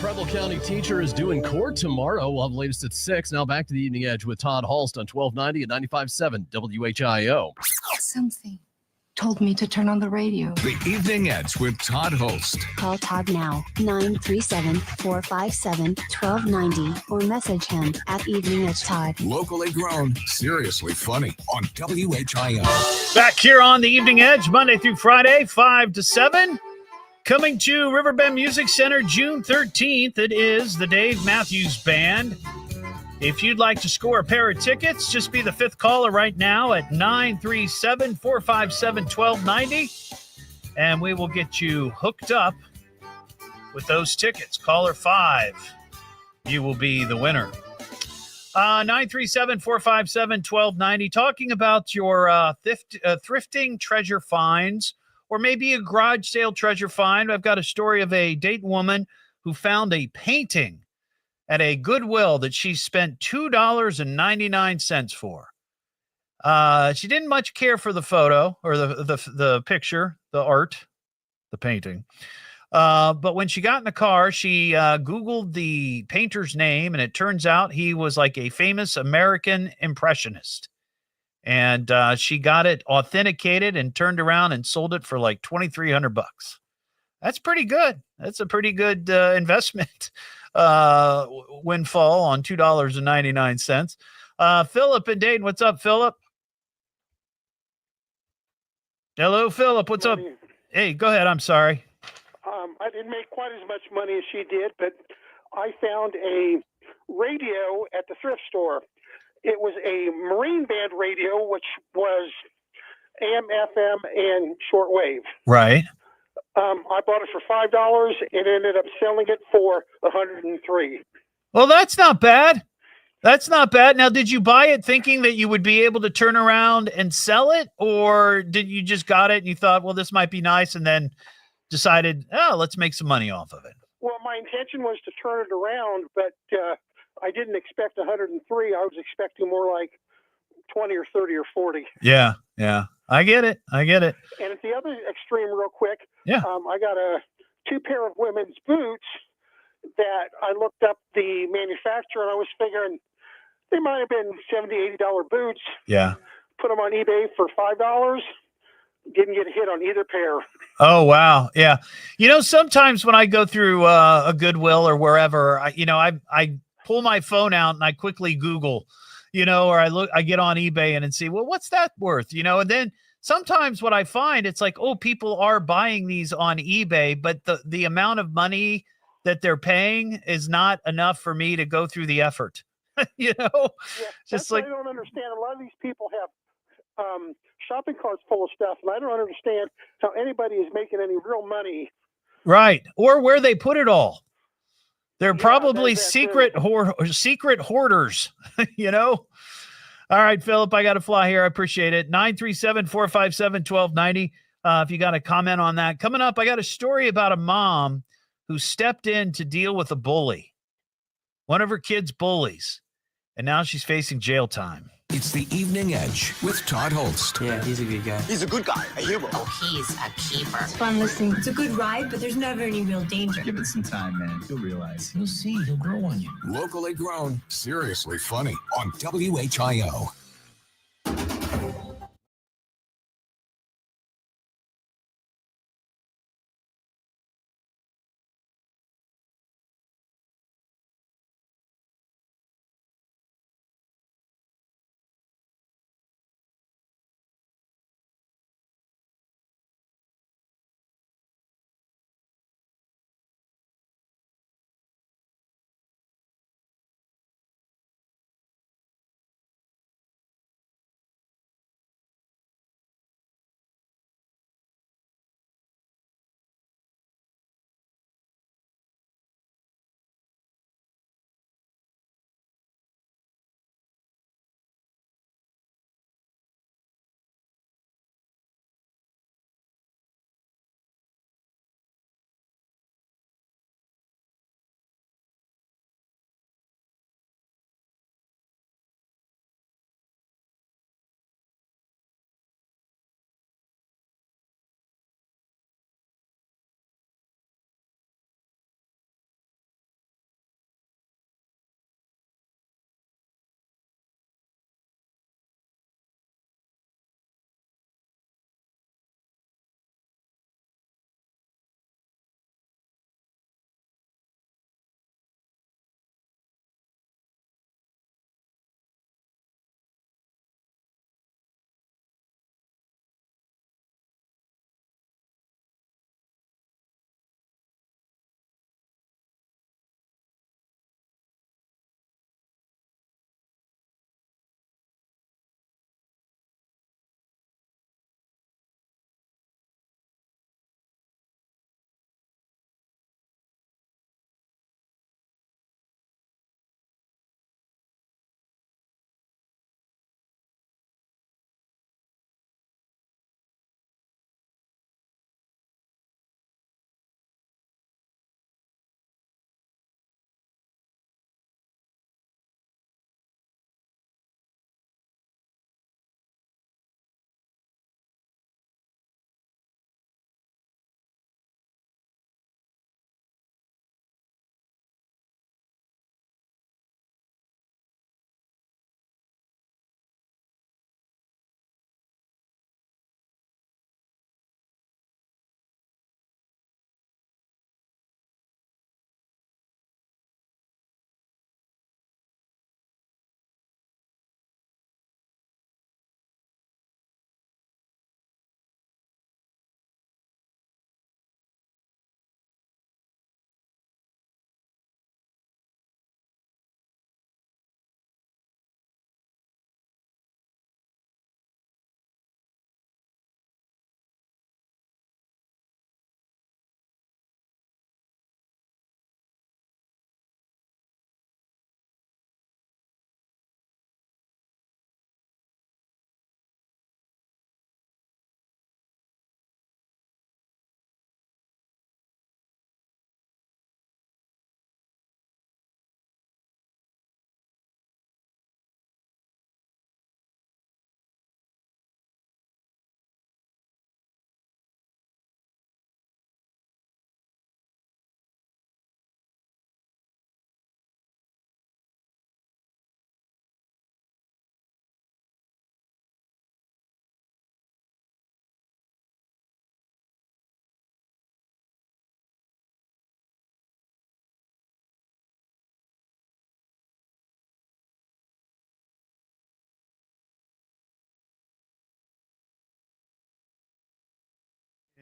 Preble County teacher is due in court tomorrow. We'll have the latest at 6. Now back to the Evening Edge with Todd Halst on 1290 and 95.7 WHIO. Something told me to turn on the radio. The Evening Edge with Todd Holst. Call Todd now, 937-457-1290, or message him at Evening Edge Todd. Locally grown, seriously funny on WHIO. Back here on the Evening Edge, Monday through Friday, 5 to 7. Coming to Riverbend Music Center June 13th, it is the Dave Matthews Band. If you'd like to score a pair of tickets, just be the 5th caller right now at 937-457-1290, and we will get you hooked up with those tickets. Caller 5, you will be the winner. 937-457-1290, talking about your thrifting treasure finds, or maybe a garage sale treasure find. I've got a story of a Dayton woman who found a painting at a Goodwill that she spent $2.99 for. She didn't much care for the photo or the picture, the art, the painting. But when she got in the car, she Googled the painter's name, and it turns out he was like a famous American impressionist. And she got it authenticated and turned around and sold it for like $2,300. That's pretty good. That's a pretty good investment windfall on $2.99. Philip in Dayton, what's up, Philip? Hello, Philip. What's up? Hey, go ahead. I'm sorry. I didn't make quite as much money as she did, but I found a radio at the thrift store. It was a Marine Band radio, which was AM, FM, and shortwave. Right. I bought it for $5 and ended up selling it for $103. Well, that's not bad. That's not bad. Now, did you buy it thinking that you would be able to turn around and sell it, or did you just got it and you thought, well, this might be nice, and then decided, oh, let's make some money off of it? Well, my intention was to turn it around, but I didn't expect 103. I was expecting more like 20 or 30 or 40. Yeah, yeah. I get it. And at the other extreme, real quick, I got two pair of women's boots that I looked up the manufacturer, and I was figuring they might have been $70, $80 boots. Yeah. Put them on eBay for $5. Didn't get a hit on either pair. Oh, wow. Yeah. Sometimes when I go through a Goodwill or wherever, I pull my phone out and I quickly Google, or I get on eBay and see, well, what's that worth? And then sometimes what I find, it's like, oh, people are buying these on eBay, but the amount of money that they're paying is not enough for me to go through the effort. Yeah, just like, I don't understand. A lot of these people have shopping carts full of stuff, and I don't understand how anybody is making any real money. Right. Or where they put it all. They're probably secret hoarders, All right, Philip, I got to fly here. I appreciate it. 937-457-1290. If you got a comment on that. Coming up, I got a story about a mom who stepped in to deal with a bully, one of her kids' bullies, and now she's facing jail time. It's the Evening Edge with Todd Holst. Yeah, he's a good guy. He's a good guy, a hero. Oh, he's a keeper. It's fun listening. It's a good ride, but there's never any real danger. Give it some time, man. You'll realize. You'll see. He'll grow on you. Locally grown, seriously funny on WHIO.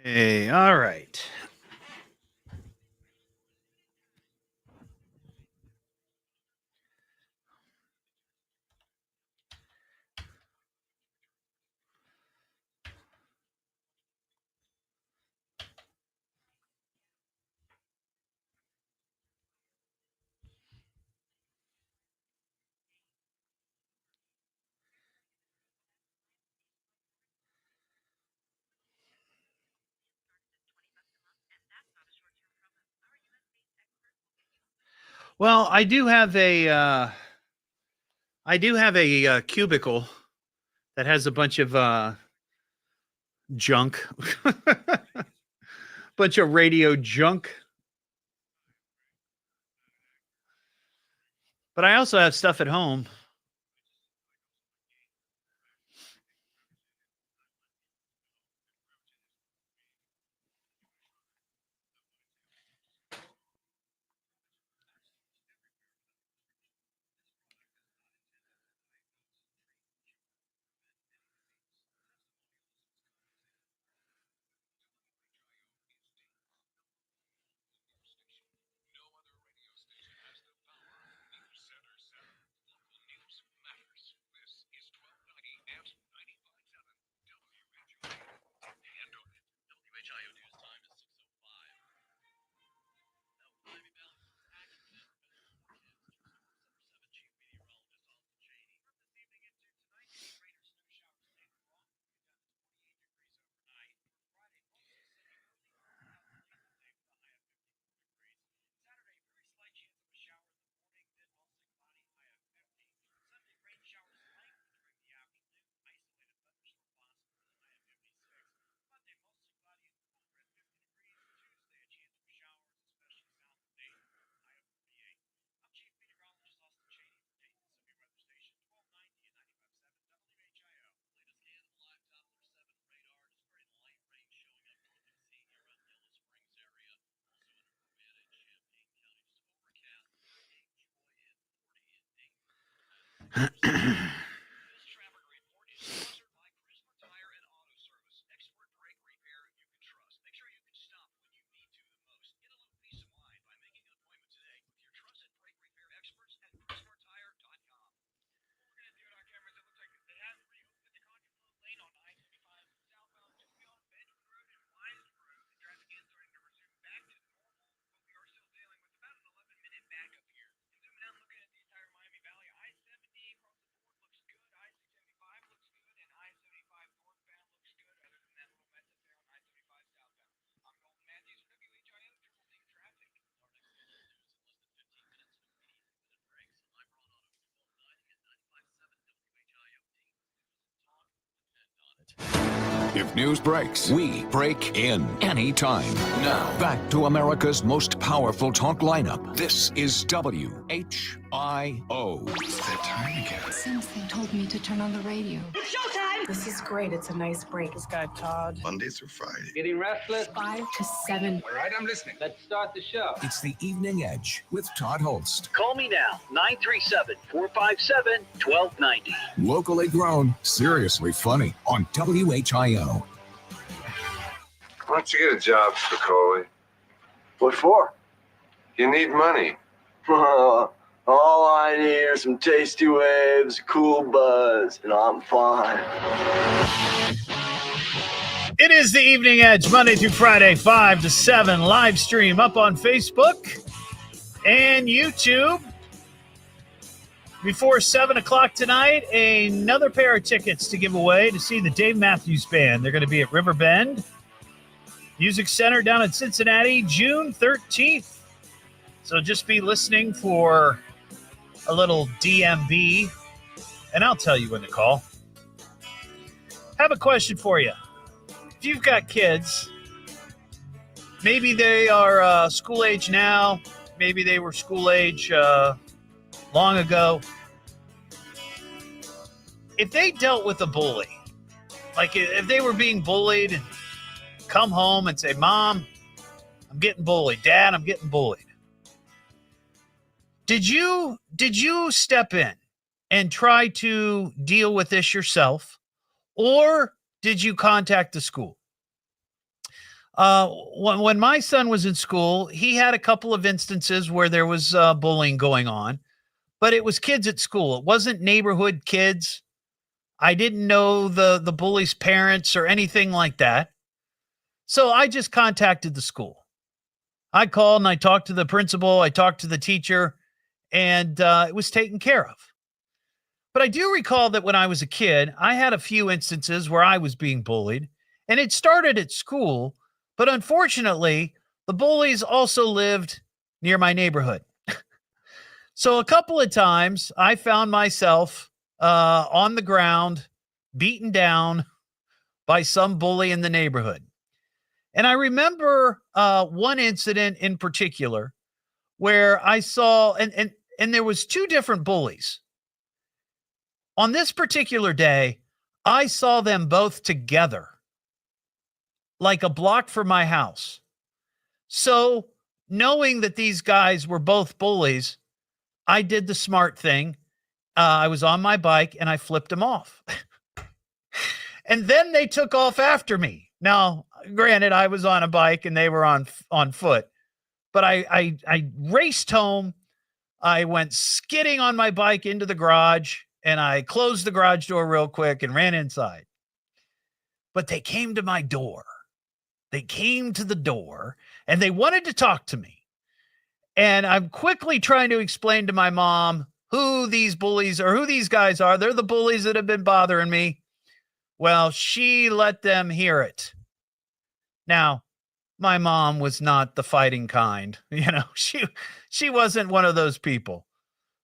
Hey, all right. Well, I do have a cubicle that has a bunch of junk, bunch of radio junk. But I also have stuff at home. If news breaks, we break in anytime. Now, back to America's most powerful talk lineup. This is WHIO. It's that time again. Something told me to turn on the radio. It's showtime! This is great. It's a nice break. This guy Todd. Monday through Friday. Getting restless? 5 to 7. All right, I'm listening. Let's start the show. It's the Evening Edge with Todd Holst. Call me now, 937-457-1290. Locally grown, seriously funny on WHIO. Why don't you get a job, Spicoli? What for? You need money. All I need are some tasty waves, cool buzz, and I'm fine. It is the Evening Edge, Monday through Friday, 5 to 7, live stream up on Facebook and YouTube. Before 7 o'clock tonight, another pair of tickets to give away to see the Dave Matthews Band. They're going to be at Riverbend Music Center down in Cincinnati, June 13th. So just be listening for a little DMB, and I'll tell you when to call. Have a question for you. If you've got kids, maybe they are school age now, maybe they were school age long ago. If they dealt with a bully, like if they were being bullied and come home and say, Mom, I'm getting bullied. Dad, I'm getting bullied. Did you step in and try to deal with this yourself, or did you contact the school? When my son was in school, he had a couple of instances where there was bullying going on, but it was kids at school. It wasn't neighborhood kids. I didn't know the bully's parents or anything like that. So I just contacted the school. I called and I talked to the principal. I talked to the teacher, and it was taken care of. But I do recall that when I was a kid, I had a few instances where I was being bullied, and it started at school. But unfortunately, the bullies also lived near my neighborhood. So a couple of times I found myself on the ground, beaten down by some bully in the neighborhood. And I remember one incident in particular where I saw, and there was two different bullies. On this particular day, I saw them both together, like a block from my house. So knowing that these guys were both bullies, I did the smart thing. I was on my bike and I flipped them off. And then they took off after me. Now, granted, I was on a bike and they were on foot, but I raced home. I went skidding on my bike into the garage, and I closed the garage door real quick and ran inside. But they came to my door. They came to the door and they wanted to talk to me. And I'm quickly trying to explain to my mom who these bullies or who these guys are. They're the bullies that have been bothering me. Well, she let them hear it. Now, my mom was not the fighting kind. You know, she wasn't one of those people.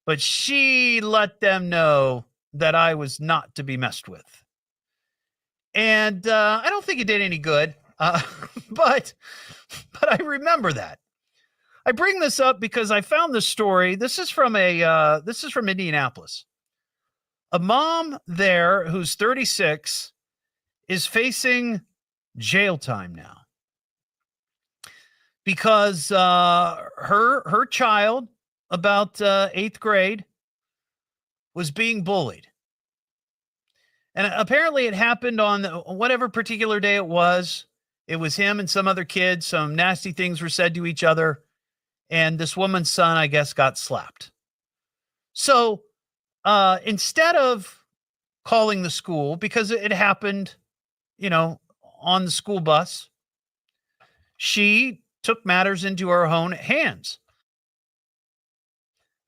But she let them know that I was not to be messed with. And I don't think it did any good. But I remember that. I bring this up because I found this story. This is from Indianapolis. A mom there who's 36 is facing jail time now because her child, about 8th grade, was being bullied. And apparently it happened on whatever particular day it was. It was him and some other kids. Some nasty things were said to each other. And this woman's son, I guess, got slapped. So instead of calling the school, because it happened, on the school bus, she took matters into her own hands.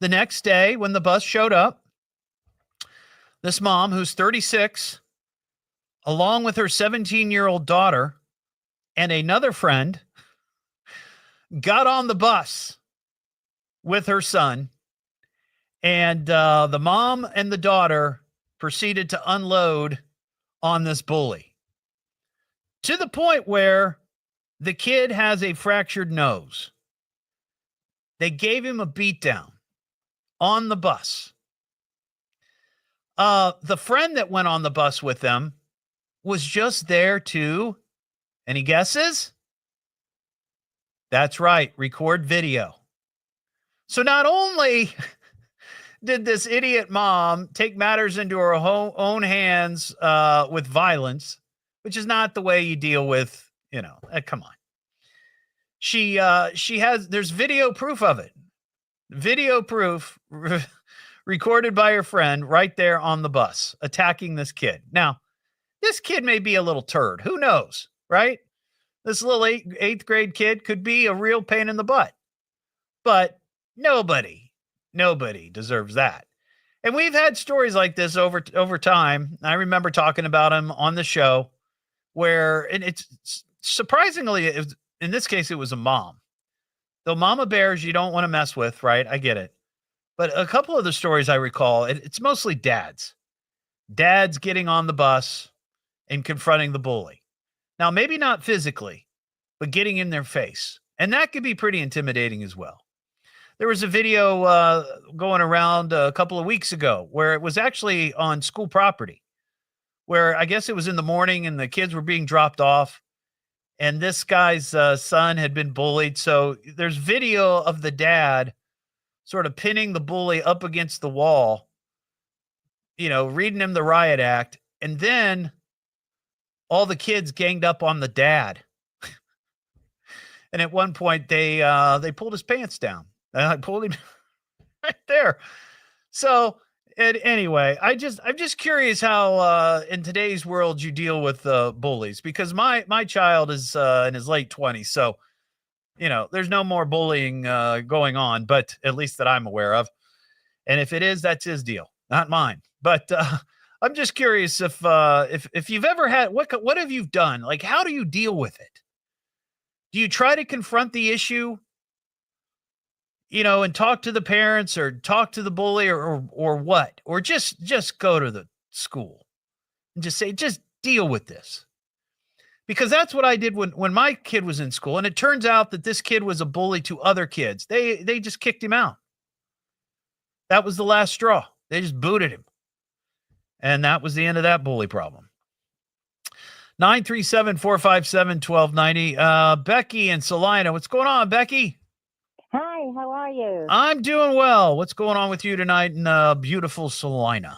The next day, when the bus showed up, this mom, who's 36, along with her 17-year-old daughter and another friend, got on the bus with her son, and the mom and the daughter proceeded to unload on this bully to the point where the kid has a fractured nose. They gave him a beatdown on the bus. The friend that went on the bus with them was just there to, any guesses? That's right, record video. So not only did this idiot mom take matters into her own hands with violence, which is not the way you deal with, come on. There's video proof of it. Video proof recorded by her friend right there on the bus, attacking this kid. Now, this kid may be a little turd. Who knows, right? This little eighth grade kid could be a real pain in the butt. But nobody deserves that. And we've had stories like this over time. I remember talking about them on the show and it's surprisingly, in this case, it was a mom. Though mama bears you don't want to mess with, right? I get it. But a couple of the stories I recall, it's mostly dads. Dads getting on the bus and confronting the bully. Now, maybe not physically, but getting in their face. And that could be pretty intimidating as well. There was a video going around a couple of weeks ago where it was actually on school property, where I guess it was in the morning and the kids were being dropped off. And this guy's son had been bullied. So there's video of the dad sort of pinning the bully up against the wall, reading him the riot act. And then all the kids ganged up on the dad And at one point they pulled his pants down. And I pulled him right there. So anyway, I'm just curious how in today's world you deal with bullies, because my child is in his late 20s. So, there's no more bullying going on, but at least that I'm aware of. And if it is, that's his deal, not mine. But I'm just curious if you've ever had, what have you done? Like, how do you deal with it? Do you try to confront the issue, and talk to the parents or talk to the bully or what? Or just go to the school and just say, just deal with this? Because that's what I did when my kid was in school. And it turns out that this kid was a bully to other kids. They just kicked him out. That was the last straw. They just booted him. And that was the end of that bully problem. 937-457-1290. Becky in Salina. What's going on, Becky? Hi, how are you? I'm doing well. What's going on with you tonight in beautiful Salina?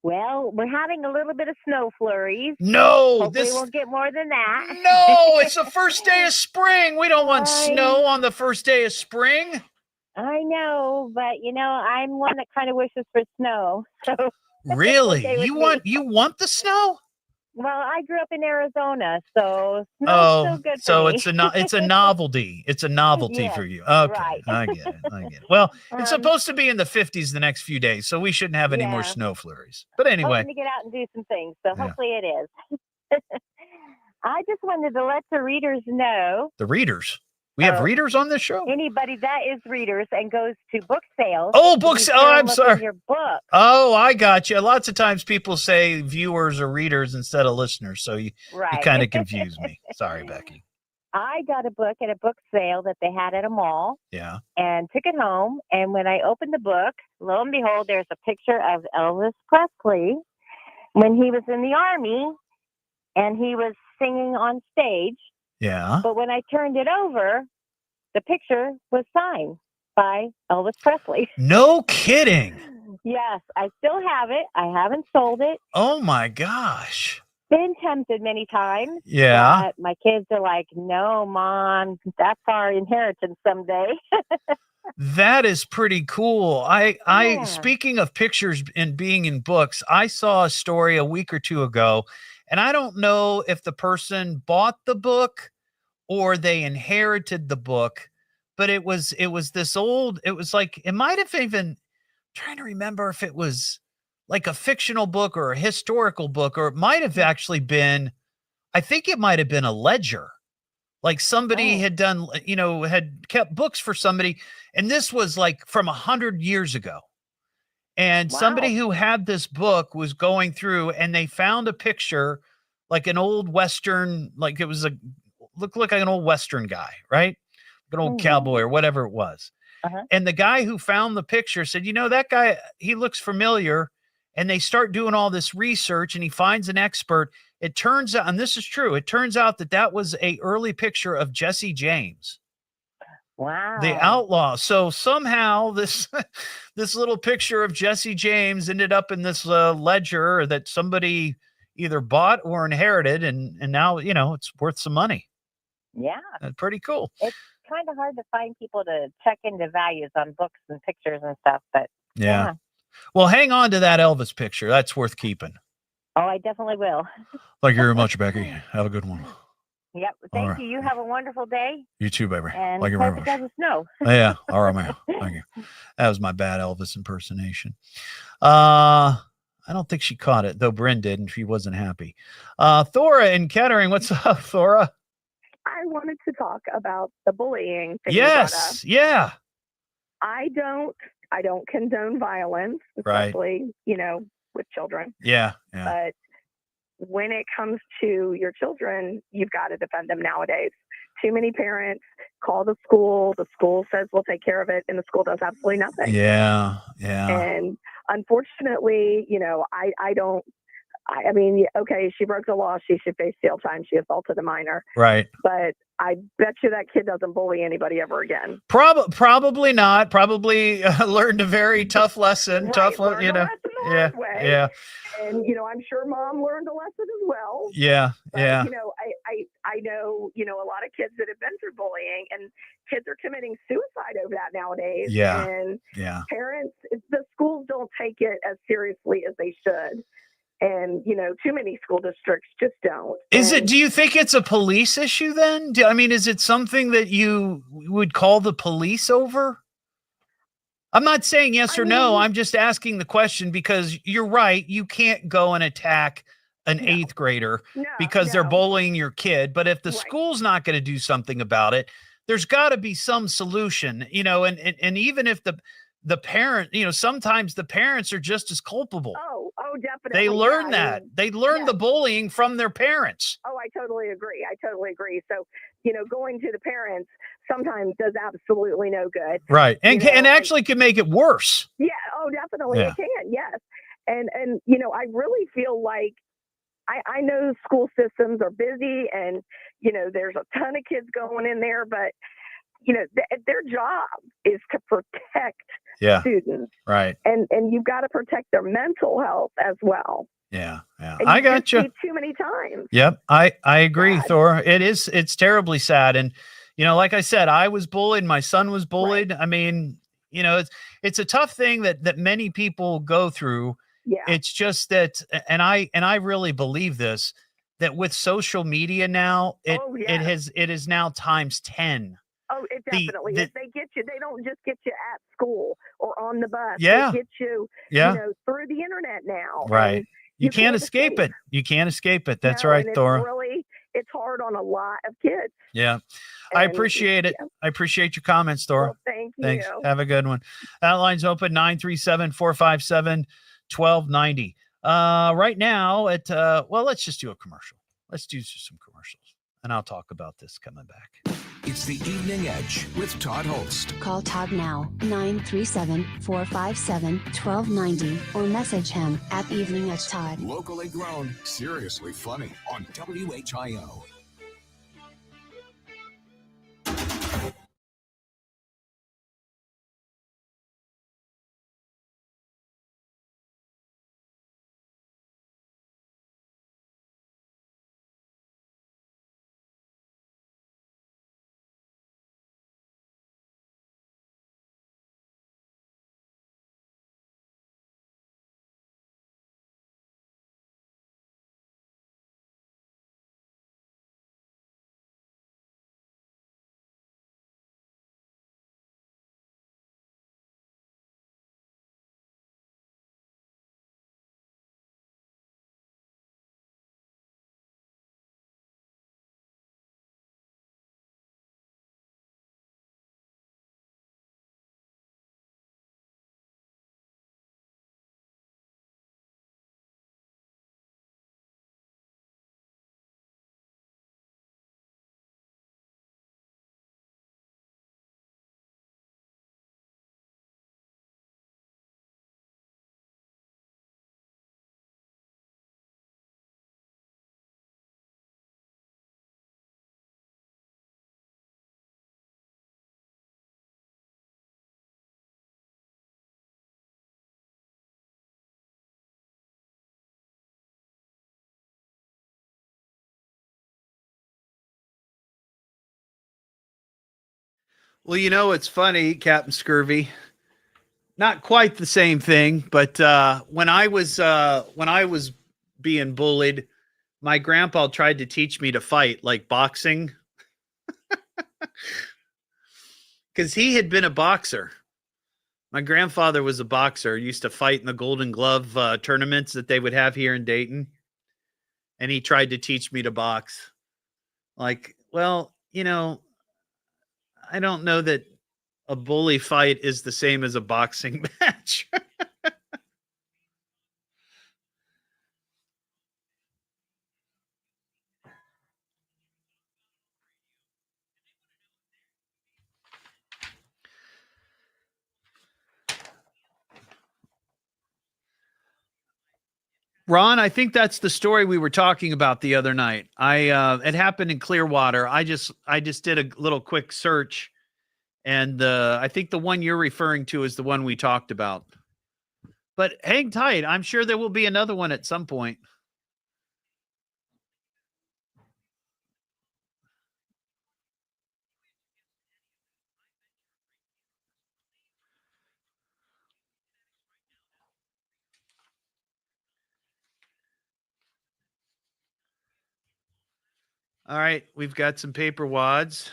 Well, we're having a little bit of snow flurries. No, hopefully we'll get more than that. No, it's the first day of spring. We don't want snow on the first day of spring. I know, but I'm one that kind of wishes for snow. So really, you want the snow? Well, I grew up in Arizona, so snow's still good for me. it's a novelty. It's a novelty Yes, for you. Okay, right. I get it. Well, it's supposed to be in the 50s the next few days, so we shouldn't have any more Yeah. snow flurries. But anyway, Hoping to get out and do some things, so Yeah. hopefully it is. I just wanted to let the readers know. the readers. We have readers on this show. Anybody that is readers and goes to book sales. Oh, to books. be Oh, sure to I'm look sorry. in your book. Oh, I got you. Lots of times people say viewers or readers instead of listeners, so you Right. kind of confuse me. Sorry, Becky. I got a book at a book sale that they had at a mall Yeah. and took it home. And when I opened the book, lo and behold, there's a picture of Elvis Presley when he was in the Army and he was singing on stage. Yeah. But when I turned it over, the picture was signed by Elvis Presley. No kidding. Yes, I still have it. I haven't sold it. Oh my gosh. Been tempted many times. Yeah. But my kids are like, no, Mom, that's our inheritance someday. That is pretty cool. Yeah. Speaking of pictures and being in books, I saw a story a week or two ago, and I don't know if the person bought the book or they inherited the book, but it was this old, it was like, it might have even, trying to remember if it was like a fictional book or a historical book, or it might have actually been, I think it might have been a ledger. Like somebody had done, had kept books for somebody. And this was like from 100 years ago. And somebody who had this book was going through and they found a picture, like an old Western, like it was looked like an old Western guy, right? Like an old cowboy or whatever it was. And the guy who found the picture said, that guy, he looks familiar. And they start doing all this research and he finds an expert. It turns out, and this is true, it turns out that was a early picture of Jesse James. Wow. The outlaw. So somehow this little picture of Jesse James ended up in this ledger that somebody either bought or inherited. And now, it's worth some money. Yeah. That's pretty cool. It's kind of hard to find people to check into values on books and pictures and stuff, but yeah. Well, hang on to that Elvis picture. That's worth keeping. Oh, I definitely will. Thank you very much, Becky. Have a good one. Yep. Thank you. You have a wonderful day. You too, baby. And Thank you very hope much. it doesn't snow. Yeah. All right, man. Thank you. That was my bad Elvis impersonation. I don't think she caught it, though Bryn did, and she wasn't happy. Thora in Kettering. What's up, Thora? I wanted to talk about the bullying thing. You brought up. Yes. Yeah. I don't condone violence, especially, with children. Yeah. Yeah. But when it comes to your children, you've got to defend them nowadays. Too many parents call the school says we'll take care of it, and the school does absolutely nothing. Yeah. Yeah. And unfortunately, I mean, okay, she broke the law. She should face jail time. She assaulted a minor. Right. But I bet you that kid doesn't bully anybody ever again. Probably not. Probably learned a very tough lesson. Right, Tough, learned a lesson the hard way. And, I'm sure Mom learned a lesson as well. Yeah. But, yeah. I know, a lot of kids that have been through bullying, and kids are committing suicide over that nowadays. Yeah. And Yeah. parents, the schools don't take it as seriously as they should. And, too many school districts just don't. Do you think it's a police issue then? Is it something that you would call the police over? I'm not saying yes or no. I'm just asking the question because you're right. You can't go and attack an 8th grader because they're bullying your kid. But if the school's not going to do something about it, there's got to be some solution, and even if the parent, sometimes the parents are just as culpable. Oh, definitely. They learn that. They learn the bullying from their parents. Oh, I totally agree. So, going to the parents sometimes does absolutely no good. Right. And actually can make it worse. Yeah. Oh, definitely. It can. Yes. And, I really feel like I know school systems are busy and, there's a ton of kids going in there, but, their job is to protect students. Right. And you've got to protect their mental health as well. Yeah. And I got you. Too many times. Yep. I agree, Thor. It's terribly sad. And, like I said, I was bullied. My son was bullied. Right. It's a tough thing that many people go through. Yeah. It's just that, and I really believe this, that with social media now, it is now times 10. Oh, it definitely is. They get you. They don't just get you at school or on the bus. Yeah. They get you, through the internet now. Right. You can't escape it. You can't escape it. That's right, Thora. It's hard on a lot of kids. Yeah. I appreciate it. I appreciate your comments, Thora. Well, thank you. Thanks. Have a good one. That line's open 937-457-1290. Right now let's just do a commercial. Let's do some commercials and I'll talk about this coming back. It's the Evening Edge with Todd Holst. Call Todd now, 937-457-1290, or message him at Evening Edge Todd. Locally grown, seriously funny on WHIO. Well, it's funny, Captain Scurvy. Not quite the same thing, but when I was being bullied, my grandpa tried to teach me to fight, like boxing, because he had been a boxer. My grandfather was a boxer, used to fight in the Golden Glove tournaments that they would have here in Dayton, and he tried to teach me to box. Like, well, I don't know that a bully fight is the same as a boxing match. Ron, I think that's the story we were talking about the other night. It happened in Clearwater. I just did a little quick search, and I think the one you're referring to is the one we talked about. But hang tight. I'm sure there will be another one at some point. All right, we've got some paper wads.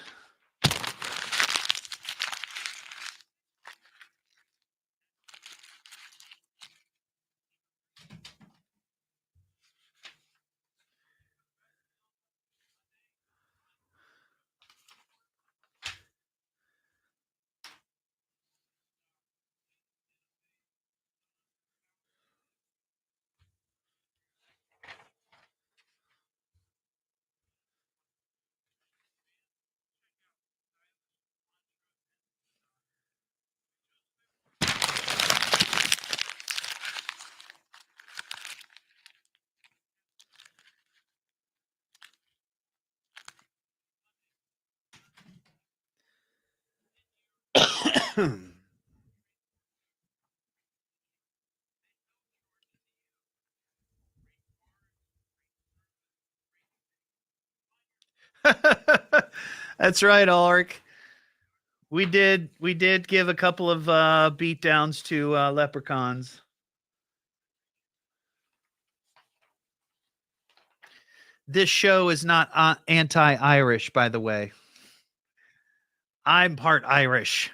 That's right, Ulrich. We did give a couple of beat downs to leprechauns. This show is not anti-Irish, by the way. I'm part Irish.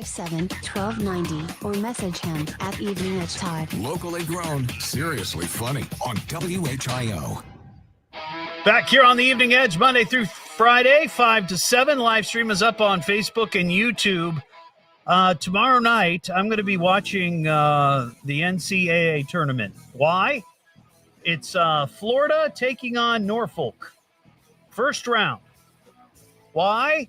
Seven 1290 or message him at Evening Edge Todd. Locally grown, seriously funny on WHIO. Back here on the Evening Edge, Monday through Friday, 5 to 7. Live stream is up on Facebook and YouTube. Tomorrow night, I'm going to be watching the NCAA tournament. Why? It's Florida taking on Norfolk. First round. Why?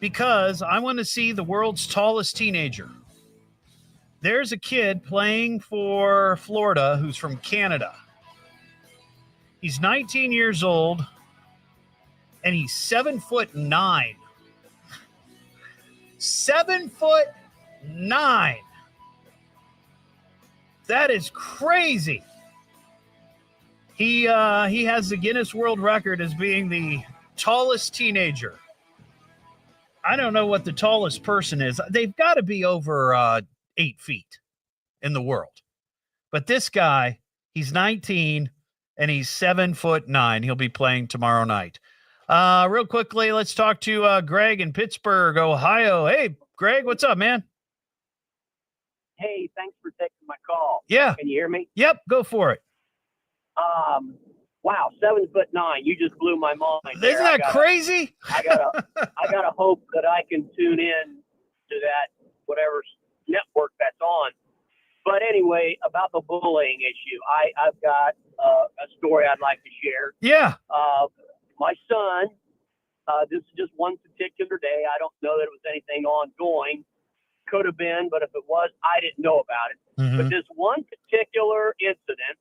Because I want to see the world's tallest teenager. There's a kid playing for Florida who's from Canada. He's 19 years old, and he's 7'9". 7'9". That is crazy. He has the Guinness World Record as being the tallest teenager. I don't know what the tallest person is. They've got to be over 8 feet in the world. But this guy, he's 19 and he's 7'9". He'll be playing tomorrow night. Real quickly, let's talk to Greg in Pittsburgh, Ohio. Hey, Greg, what's up, man? Hey, thanks for taking my call. Yeah. Can you hear me? Yep, go for it. Wow, 7'9". You just blew my mind. Isn't that crazy? I gotta hope that I can tune in to that whatever network that's on. But anyway, about the bullying issue, I've got a story I'd like to share. Yeah. My son, this is just one particular day. I don't know that it was anything ongoing. Could have been, but if it was, I didn't know about it. But this one particular incident,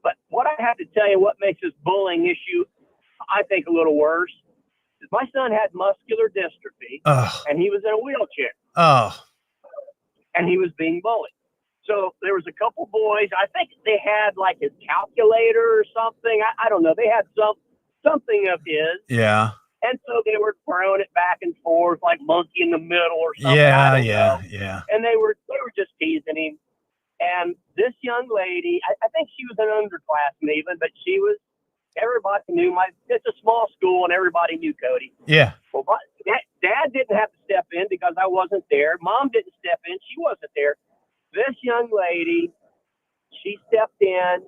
but what I have to tell you, what makes this bullying issue, I think, a little worse, is my son had muscular dystrophy, and he was in a wheelchair. And he was being bullied. So there was a couple boys. I think they had like his calculator or something. I don't know. They had something of his. Yeah. And so they were throwing it back and forth like monkey in the middle or something. Yeah. I don't know. Yeah. And they were just teasing him. And this young lady, I think she was an underclassman even, but everybody knew it's a small school and everybody knew Cody. Yeah. Well, Dad didn't have to step in because I wasn't there. Mom didn't step in. She wasn't there. This young lady, she stepped in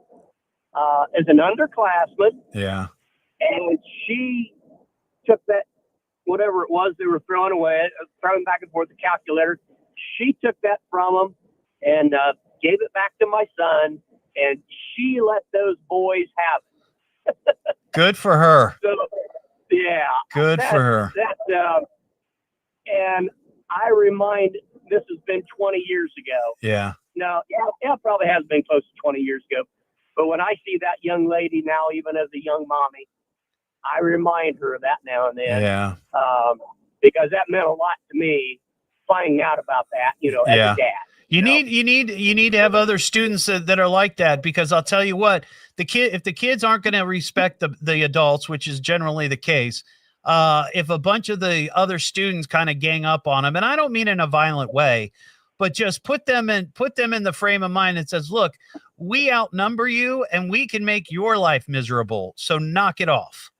as an underclassman. Yeah. And she took that, whatever it was they were throwing back and forth the calculator. She took that from them and gave it back to my son. And she let those boys have it. Good for her. So, yeah. Good for her. And this has been 20 years ago. Yeah. No, it probably has been close to 20 years ago. But when I see that young lady now, even as a young mommy, I remind her of that now and then. Yeah. Because that meant a lot to me, finding out about that, as a dad. You need to have other students that are like that, because I'll tell you what, if the kids aren't going to respect the adults, which is generally the case, if a bunch of the other students kind of gang up on them, and I don't mean in a violent way, but just put them in the frame of mind that says, look, we outnumber you and we can make your life miserable. So knock it off.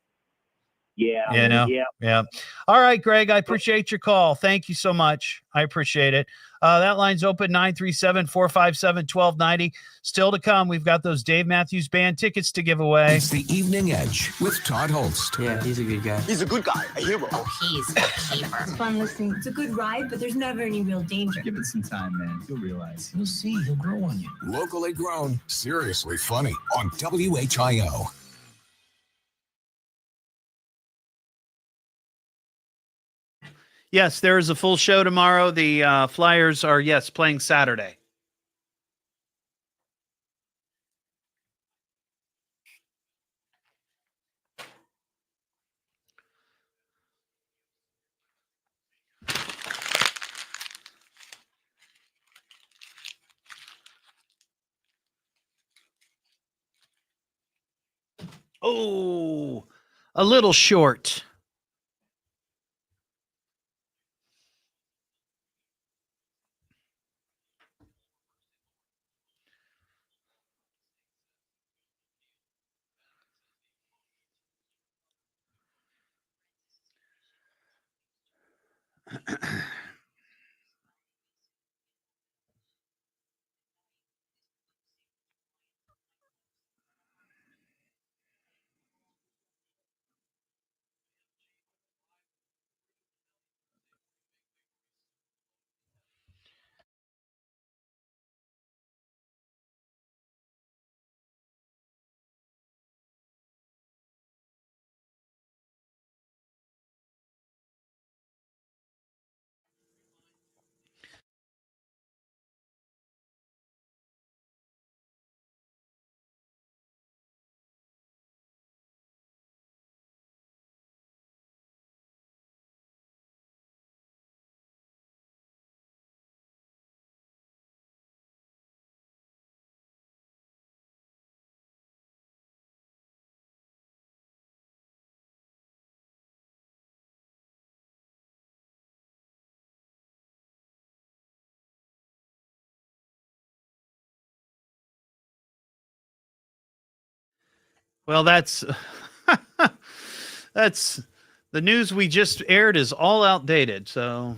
Yeah. Yeah. All right, Greg, I appreciate your call. Thank you so much. I appreciate it. That line's open, 937-457-1290. Still to come, we've got those Dave Matthews Band tickets to give away. It's the Evening Edge with Todd Holst. Yeah, he's a good guy. He's a good guy, a hero. Oh, he's a keeper. It's fun listening. It's a good ride, but there's never any real danger. Give it some time, man. You'll realize. You'll see. He'll grow on you. Locally grown, seriously funny on WHIO. Yes, there is a full show tomorrow. The Flyers are, playing Saturday. Oh, a little short. Well, that's the news we just aired is all outdated. So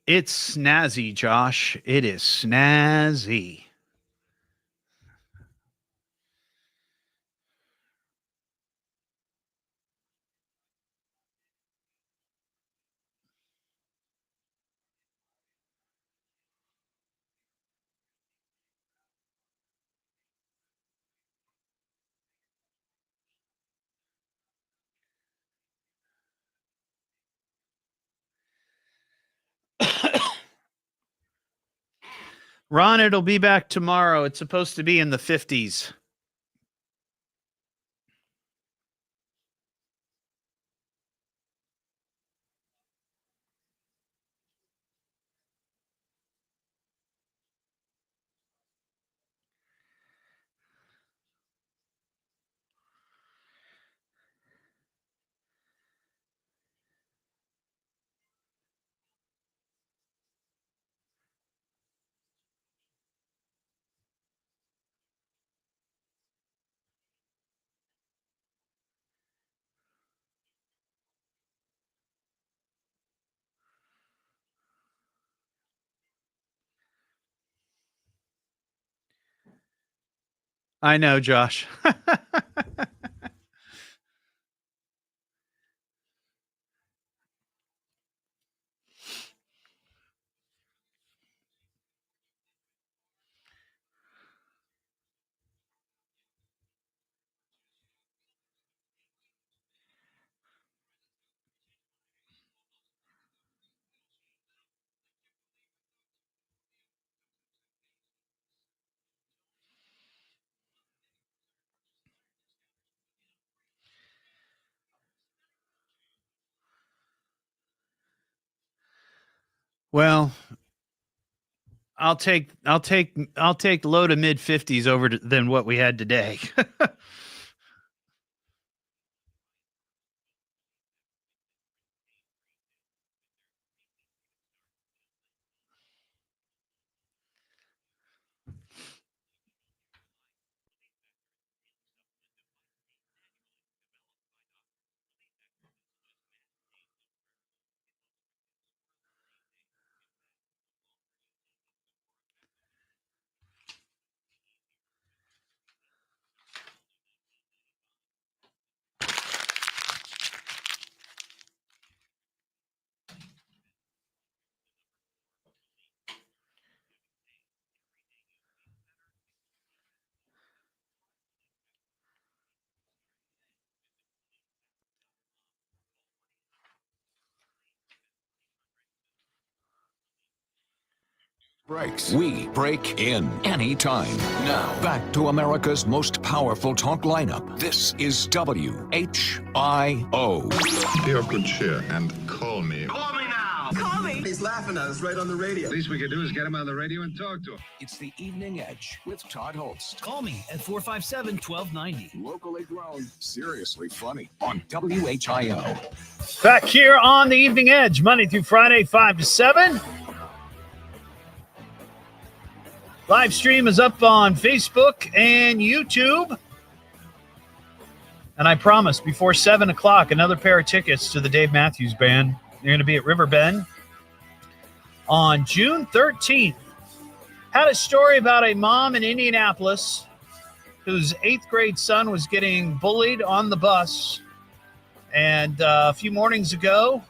It's snazzy, Josh. It is snazzy. Ron, it'll be back tomorrow. It's supposed to be in the 50s. I know, Josh. Well, I'll take low to mid 50s over than what we had today. Breaks. We break in anytime. Now, back to America's most powerful talk lineup. This is WHIO. Be of good cheer and call me. Call me now. Call me. He's laughing at us right on the radio. Least we could do is get him on the radio and talk to him. It's the Evening Edge with Todd Holst. Call me at 457-1290. Locally grown, seriously funny on WHIO. Back here on the Evening Edge, Monday through Friday, 5 to 7. Live stream is up on Facebook and YouTube. And I promise, before 7 o'clock, another pair of tickets to the Dave Matthews Band. They're going to be at Riverbend on June 13th. Had a story about a mom in Indianapolis whose 8th grade son was getting bullied on the bus. And a few mornings ago,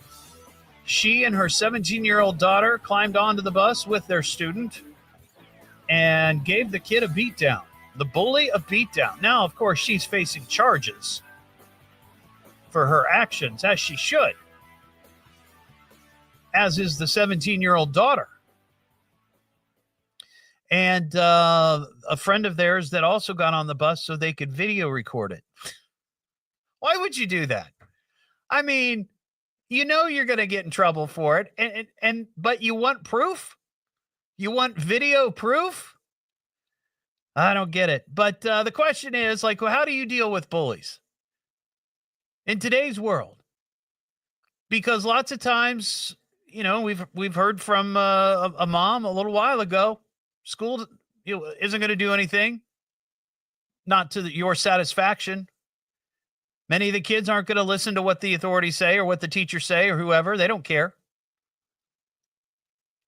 she and her 17-year-old daughter climbed onto the bus with their student and gave the kid a beatdown, the bully a beatdown. Now, of course, she's facing charges for her actions, as she should, as is the 17-year-old daughter. And a friend of theirs that also got on the bus so they could video record it. Why would you do that? I mean, you know you're going to get in trouble for it, but you want proof? You want video proof? I don't get it. But the question is, like, well, how do you deal with bullies in today's world? Because lots of times, you know, we've heard from a mom a little while ago, school isn't going to do anything, not to your satisfaction. Many of the kids aren't going to listen to what the authorities say or what the teachers say or whoever. They don't care.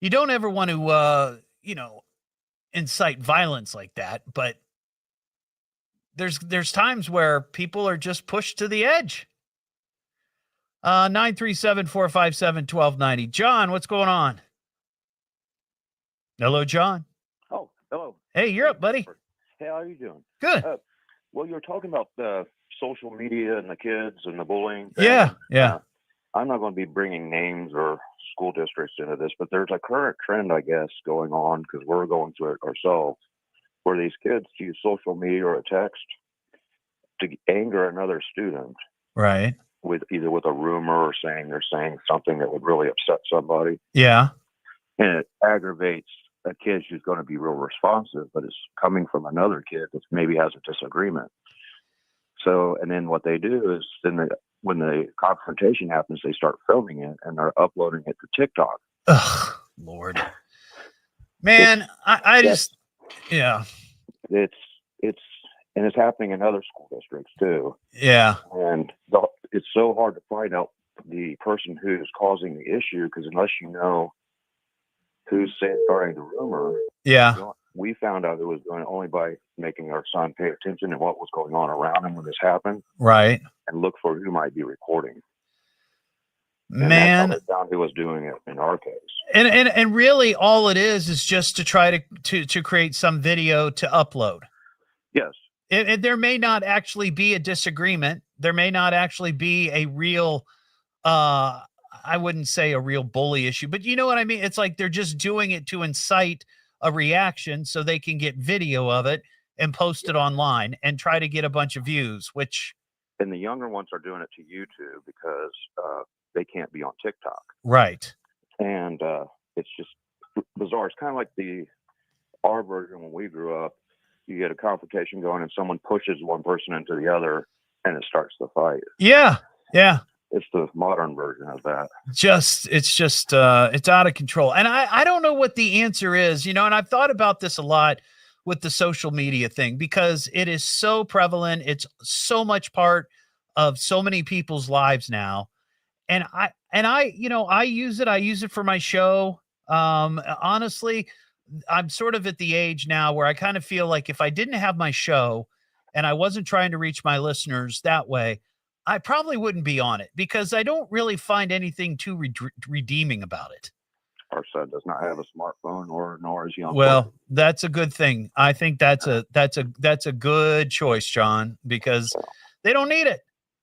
You don't ever want to, incite violence like that, but there's times where people are just pushed to the edge. 937-457-1290. John, what's going on? Hello, John. Oh, hello. Hey, you're up, buddy. Hey, how are you doing? Good. Well, you were talking about social media and the kids and the bullying. Yeah. I'm not going to be bringing names or school districts into this, but there's a current trend, I guess, going on because we're going through it ourselves, where these kids use social media or a text to anger another student. Right. With either with a rumor or saying they're saying something that would really upset somebody. Yeah. And it aggravates a kid who's going to be real responsive, but it's coming from another kid that maybe has a disagreement. So, and then what they do is when the confrontation happens, they start filming it and they're uploading it to TikTok. Ugh, Lord. Man, I just, yeah. And it's happening in other school districts too. Yeah. And it's so hard to find out the person who's causing the issue because unless you know who's starting the rumor, we found out it was going only by making our son pay attention to what was going on around him when this happened. Right. And look for who might be recording. Man, and that's how we found who was doing it in our case. And really all it is just to try to create some video to upload. Yes. And there may not actually be a disagreement. There may not actually be a real, I wouldn't say a real bully issue, but you know what I mean? It's like they're just doing it to incite a reaction so they can get video of it and post it online and try to get a bunch of views, which. And the younger ones are doing it to YouTube because they can't be on TikTok. Right. And it's just bizarre. It's kind of like our version when we grew up. You get a confrontation going and someone pushes one person into the other and it starts the fight. Yeah. Yeah. It's the modern version of that. It's out of control. And I don't know what the answer is, and I've thought about this a lot with the social media thing because it is so prevalent. It's so much part of so many people's lives now. And I use it. I use it for my show. Honestly, I'm sort of at the age now where I kind of feel like if I didn't have my show and I wasn't trying to reach my listeners that way, I probably wouldn't be on it because I don't really find anything too redeeming about it. Our son does not have a smartphone nor is he on. Well, that's a good thing. I think that's a good choice, John, because they don't need it.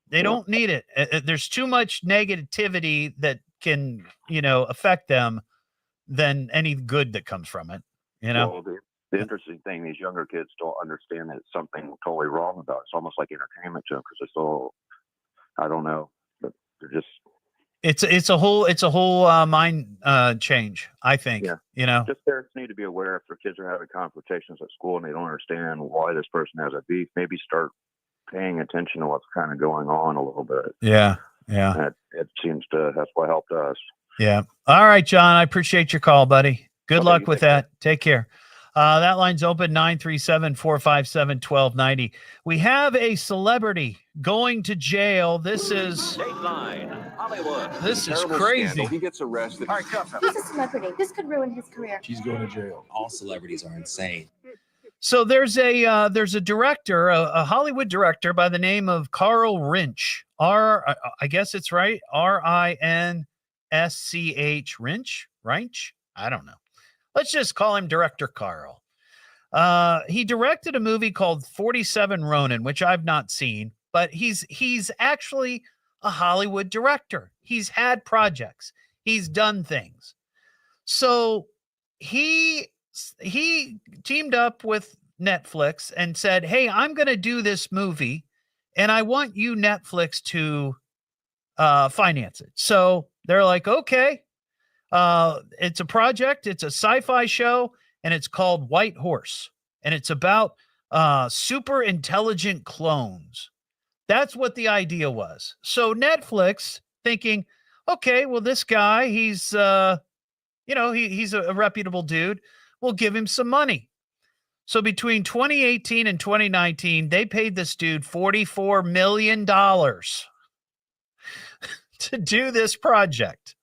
They don't need it. There's too much negativity that can, affect them than any good that comes from it, Well, the interesting thing, these younger kids don't understand that it's something totally wrong about it. It's almost like entertainment to them because it's all, I don't know, but they're just. It's a whole mind change, I think. Yeah. Just parents need to be aware if their kids are having confrontations at school and they don't understand why this person has a beef. Maybe start paying attention to what's kind of going on a little bit. Yeah. Yeah. And it seems that's what helped us. Yeah. All right, John. I appreciate your call, buddy. Good luck with that. Take care. That line's open 937-457-1290. We have a celebrity going to jail. This is Dateline Hollywood. This is crazy. He gets arrested. All right, He's a celebrity. This could ruin his career. She's going to jail. All celebrities are insane. So there's a director, a Hollywood director by the name of Carl Rinsch. I guess it's right. RINSCH Rinsch. I don't know. Let's just call him Director Carl. He directed a movie called 47 Ronin, which I've not seen, but he's actually a Hollywood director. He's had projects. He's done things. So he teamed up with Netflix and said, "Hey, I'm going to do this movie and I want you, Netflix, to finance it." So they're like, "Okay." It's a project. It's a sci-fi show, and it's called White Horse, and it's about super intelligent clones. That's what the idea was. So Netflix thinking, okay, well, this guy, he's he's a reputable dude. We'll give him some money. So between 2018 and 2019, they paid this dude $44 million to do this project.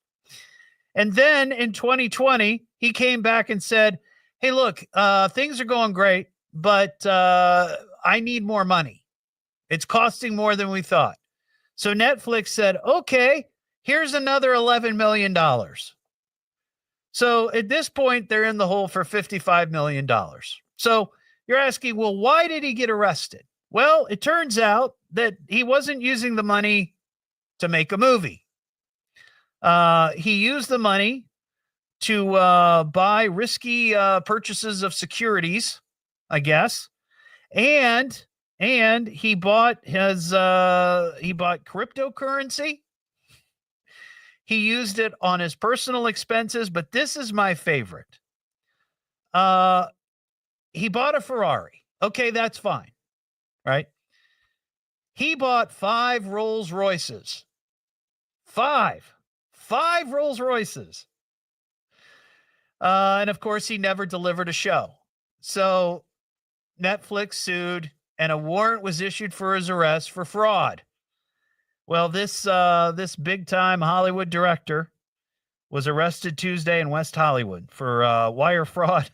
And then in 2020, he came back and said, hey, look, things are going great, but I need more money. It's costing more than we thought. So Netflix said, okay, here's another $11 million. So at this point, they're in the hole for $55 million. So you're asking, well, why did he get arrested? Well, it turns out that he wasn't using the money to make a movie. He used the money to buy risky purchases of securities, I guess. And he bought cryptocurrency. He used it on his personal expenses, but this is my favorite. He bought a Ferrari. Okay, that's fine. Right? He bought 5 Rolls Royces. 5 Rolls Royces. And of course, he never delivered a show. So Netflix sued, and a warrant was issued for his arrest for fraud. Well, this big-time Hollywood director was arrested Tuesday in West Hollywood for wire fraud,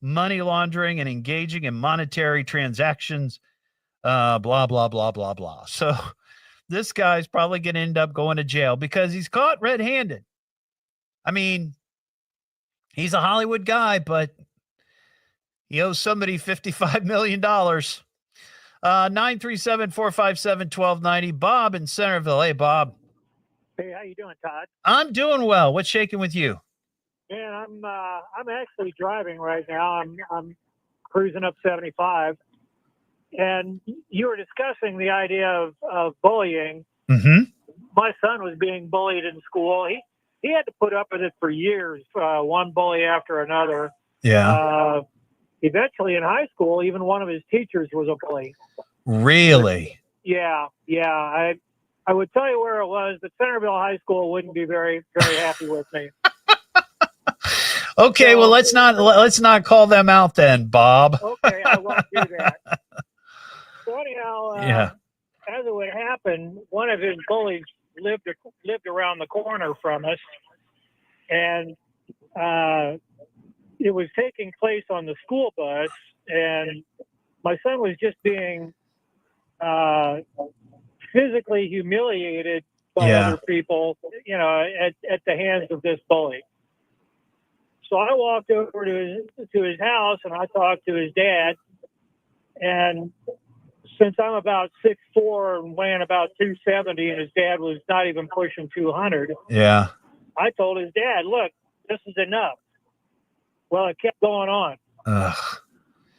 money laundering, and engaging in monetary transactions, blah, blah, blah, blah, blah. So this guy's probably going to end up going to jail because he's caught red-handed. I mean, he's a Hollywood guy, but he owes somebody $55 million. 937-457-1290. Bob in Centerville. Hey, Bob. Hey, how you doing, Todd? I'm doing well. What's shaking with you? Man, I'm actually driving right now. I'm cruising up 75, and you were discussing the idea of bullying. Mm-hmm. My son was being bullied in school. He had to put up with it for years, one bully after another. Yeah. Eventually, in high school, even one of his teachers was a bully. Really? Yeah. I would tell you where it was, but Centerville High School wouldn't be very, very happy with me. Okay, well, let's not call them out then, Bob. Okay, I won't do that. So anyhow, as it would happen, one of his bullies lived around the corner from us, and it was taking place on the school bus, and my son was just being physically humiliated by other people, at the hands of this bully. So I walked over to his house, and I talked to his dad. And since I'm about 6'4" and weighing about 270, and his dad was not even pushing 200, I told his dad, "Look, this is enough." Well, it kept going on. Ugh.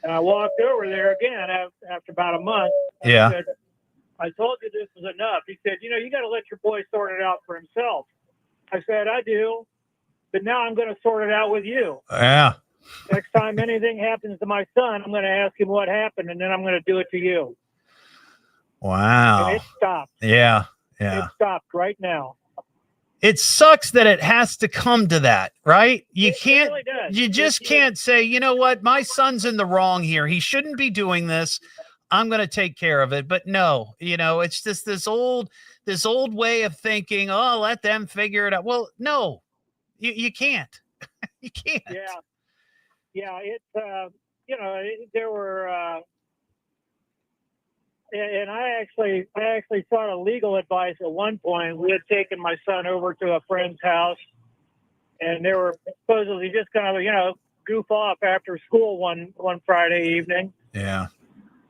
And I walked over there again after about a month. I said, I told you this was enough. He said, you got to let your boy sort it out for himself. I said, I do. But now I'm going to sort it out with you. Yeah. Next time anything happens to my son, I'm going to ask him what happened, and then I'm going to do it to you. Wow. And it stopped. Yeah. It stopped right now. It sucks that it has to come to that, right? You can't, really does. You just can't say, you know what, my son's in the wrong here. He shouldn't be doing this. I'm going to take care of it. But no, it's just this old way of thinking, oh, let them figure it out. Well, no, you can't. You can't. Yeah. It's, there were, and I actually sought a legal advice at one point. We had taken my son over to a friend's house, and they were supposedly just going to, goof off after school one Friday evening. Yeah.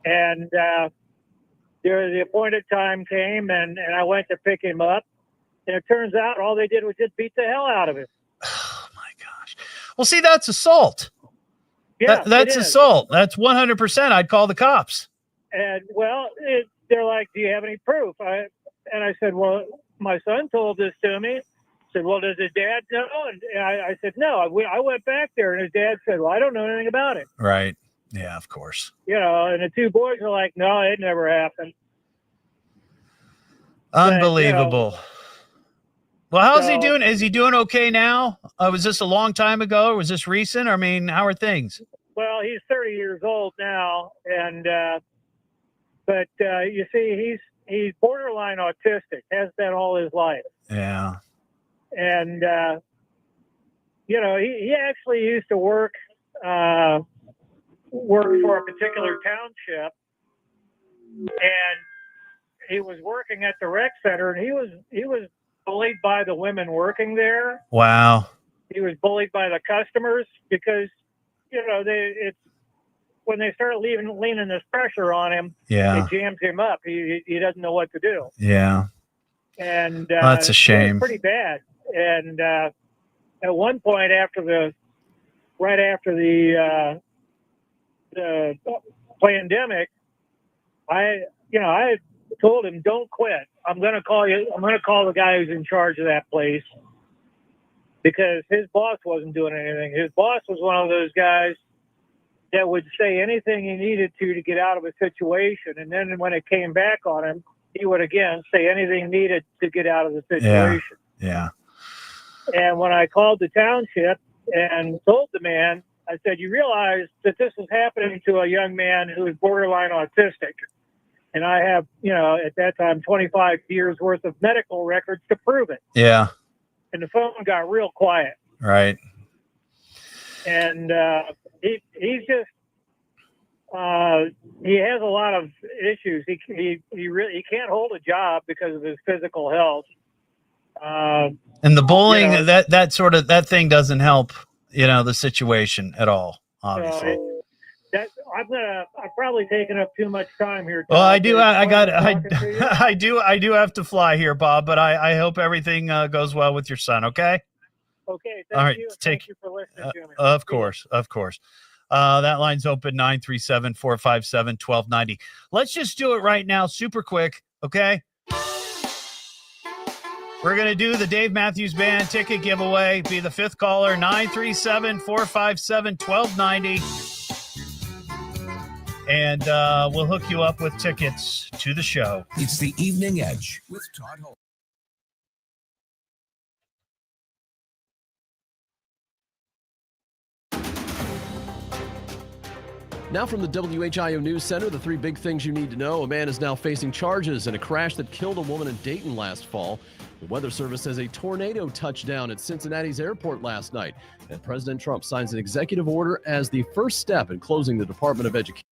And the appointed time came, and I went to pick him up, and it turns out all they did was just beat the hell out of him. Oh my gosh! Well, see, that's assault. Yeah, that's assault. That's 100%. I'd call the cops. And they're like, "Do you have any proof?" I said, "Well, my son told this to me." I said, "Well, does his dad know?" And I said, "No." I went back there, and his dad said, "Well, I don't know anything about it." Right. Yeah, of course. And the two boys are like, "No, it never happened." Unbelievable. Well, how's he doing? Is he doing okay now? Was this a long time ago, or was this recent? I mean, how are things? Well, he's 30 years old now, and but you see, he's borderline autistic. Has been all his life. Yeah. And he actually used to work for a particular township, and he was working at the rec center, and he was bullied by the women working there. Wow. He was bullied by the customers because, it's when they start leaning this pressure on him, Yeah. it jams him up. He doesn't know what to do. Yeah. And That's a shame. It was pretty bad. And at one point, right after the pandemic, I told him, "Don't quit. I'm going to call the guy who's in charge of that place," because his boss wasn't doing anything. His boss was one of those guys that would say anything he needed to get out of a situation, and then when it came back on him, he would again say anything needed to get out of the situation. Yeah. And when I called the township and told the man, I said, "You realize that this is happening to a young man who is borderline autistic. And I have, at that time, 25 years worth of medical records to prove it." Yeah. And the phone got real quiet. Right. And he's just, he has a lot of issues. He can't hold a job because of his physical health. And the bullying, that thing doesn't help, the situation at all, obviously. I've probably taken up too much time here. Well, I do have to fly here, Bob, but I hope everything goes well with your son. Okay. Okay. All right. Thank you for listening to me. Of course. That line's open 937-457-1290. Let's just do it right now. Super quick. Okay. We're going to do the Dave Matthews Band ticket giveaway. Be the fifth caller, 937-457-1290. And we'll hook you up with tickets to the show. It's the Evening Edge with Todd Holt. Now from the WHIO News Center, the three big things you need to know. A man is now facing charges in a crash that killed a woman in Dayton last fall. The Weather Service says a tornado touched down at Cincinnati's airport last night. And President Trump signs an executive order as the first step in closing the Department of Education.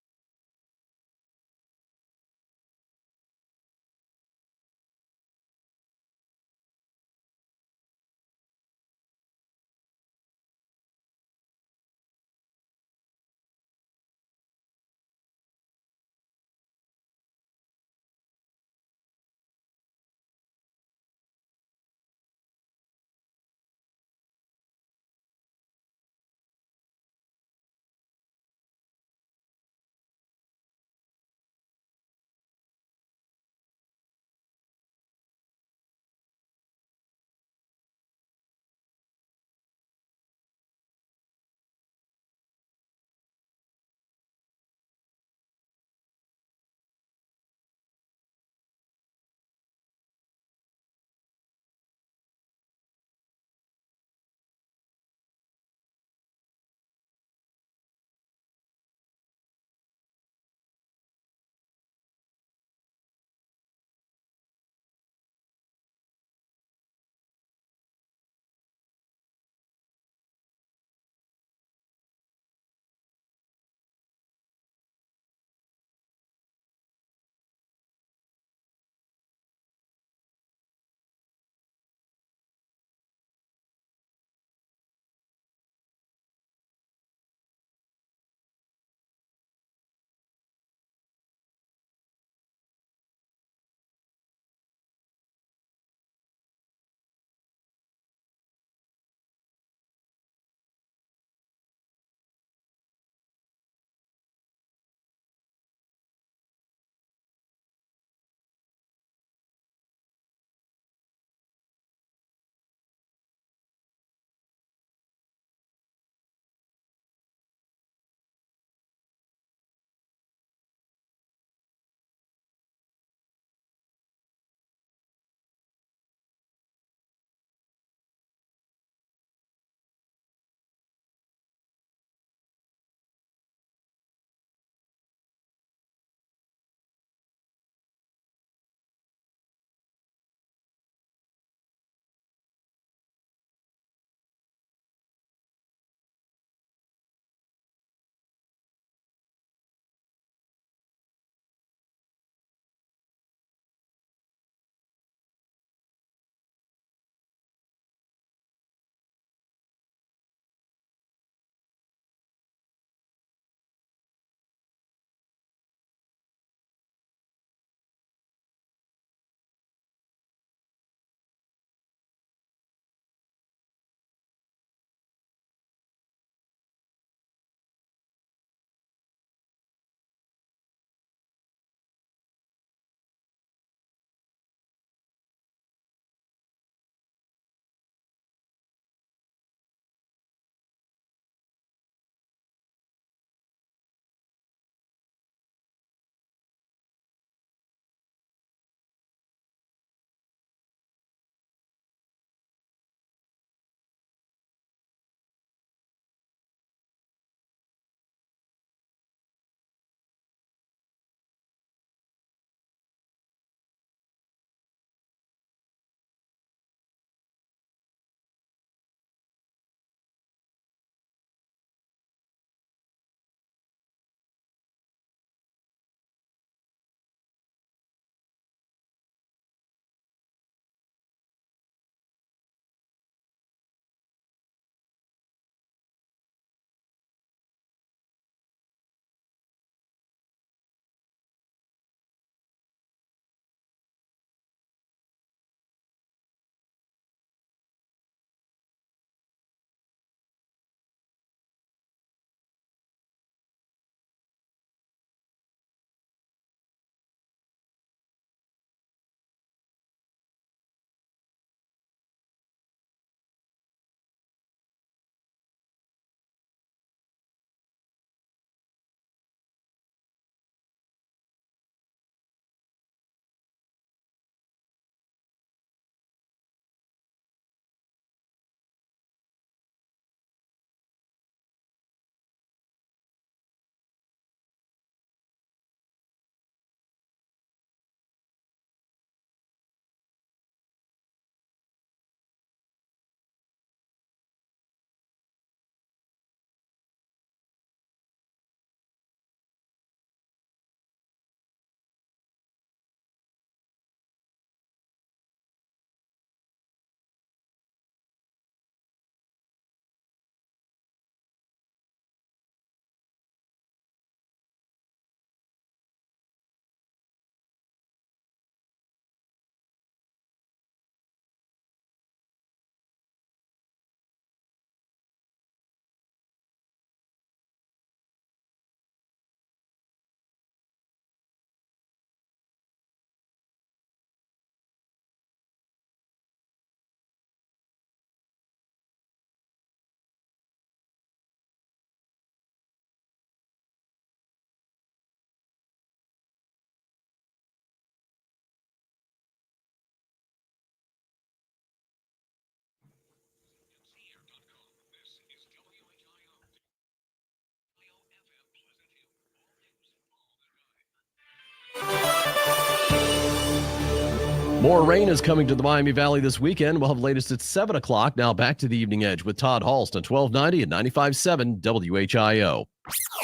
More rain is coming to the Miami Valley this weekend. We'll have the latest at 7 o'clock. Now back to the Evening Edge with Todd Halst on 1290 and 95.7 WHIO.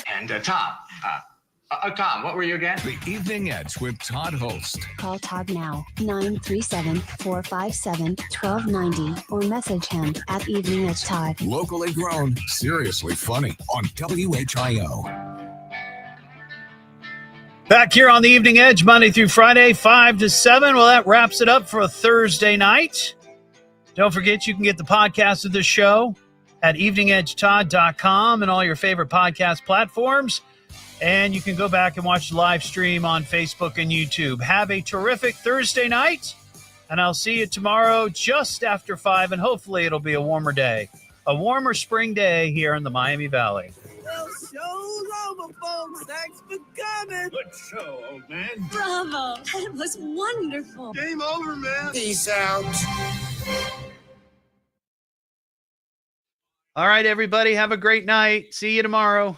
And Tom. Tom, what were you again? The Evening Edge with Todd Holst. Call Todd now, 937-457-1290, or message him at Evening Edge Todd. Locally grown, seriously funny on WHIO. Back here on the Evening Edge, Monday through Friday, 5 to 7. Well, that wraps it up for a Thursday night. Don't forget, you can get the podcast of this show at eveningedgetodd.com and all your favorite podcast platforms. And you can go back and watch the live stream on Facebook and YouTube. Have a terrific Thursday night, and I'll see you tomorrow just after 5, and hopefully it'll be a warmer day, a warmer spring day here in the Miami Valley. Well, show's over, folks. Thanks for coming. Good show, old man. Bravo. That was wonderful. Game over, man. Peace out. All right, everybody. Have a great night. See you tomorrow.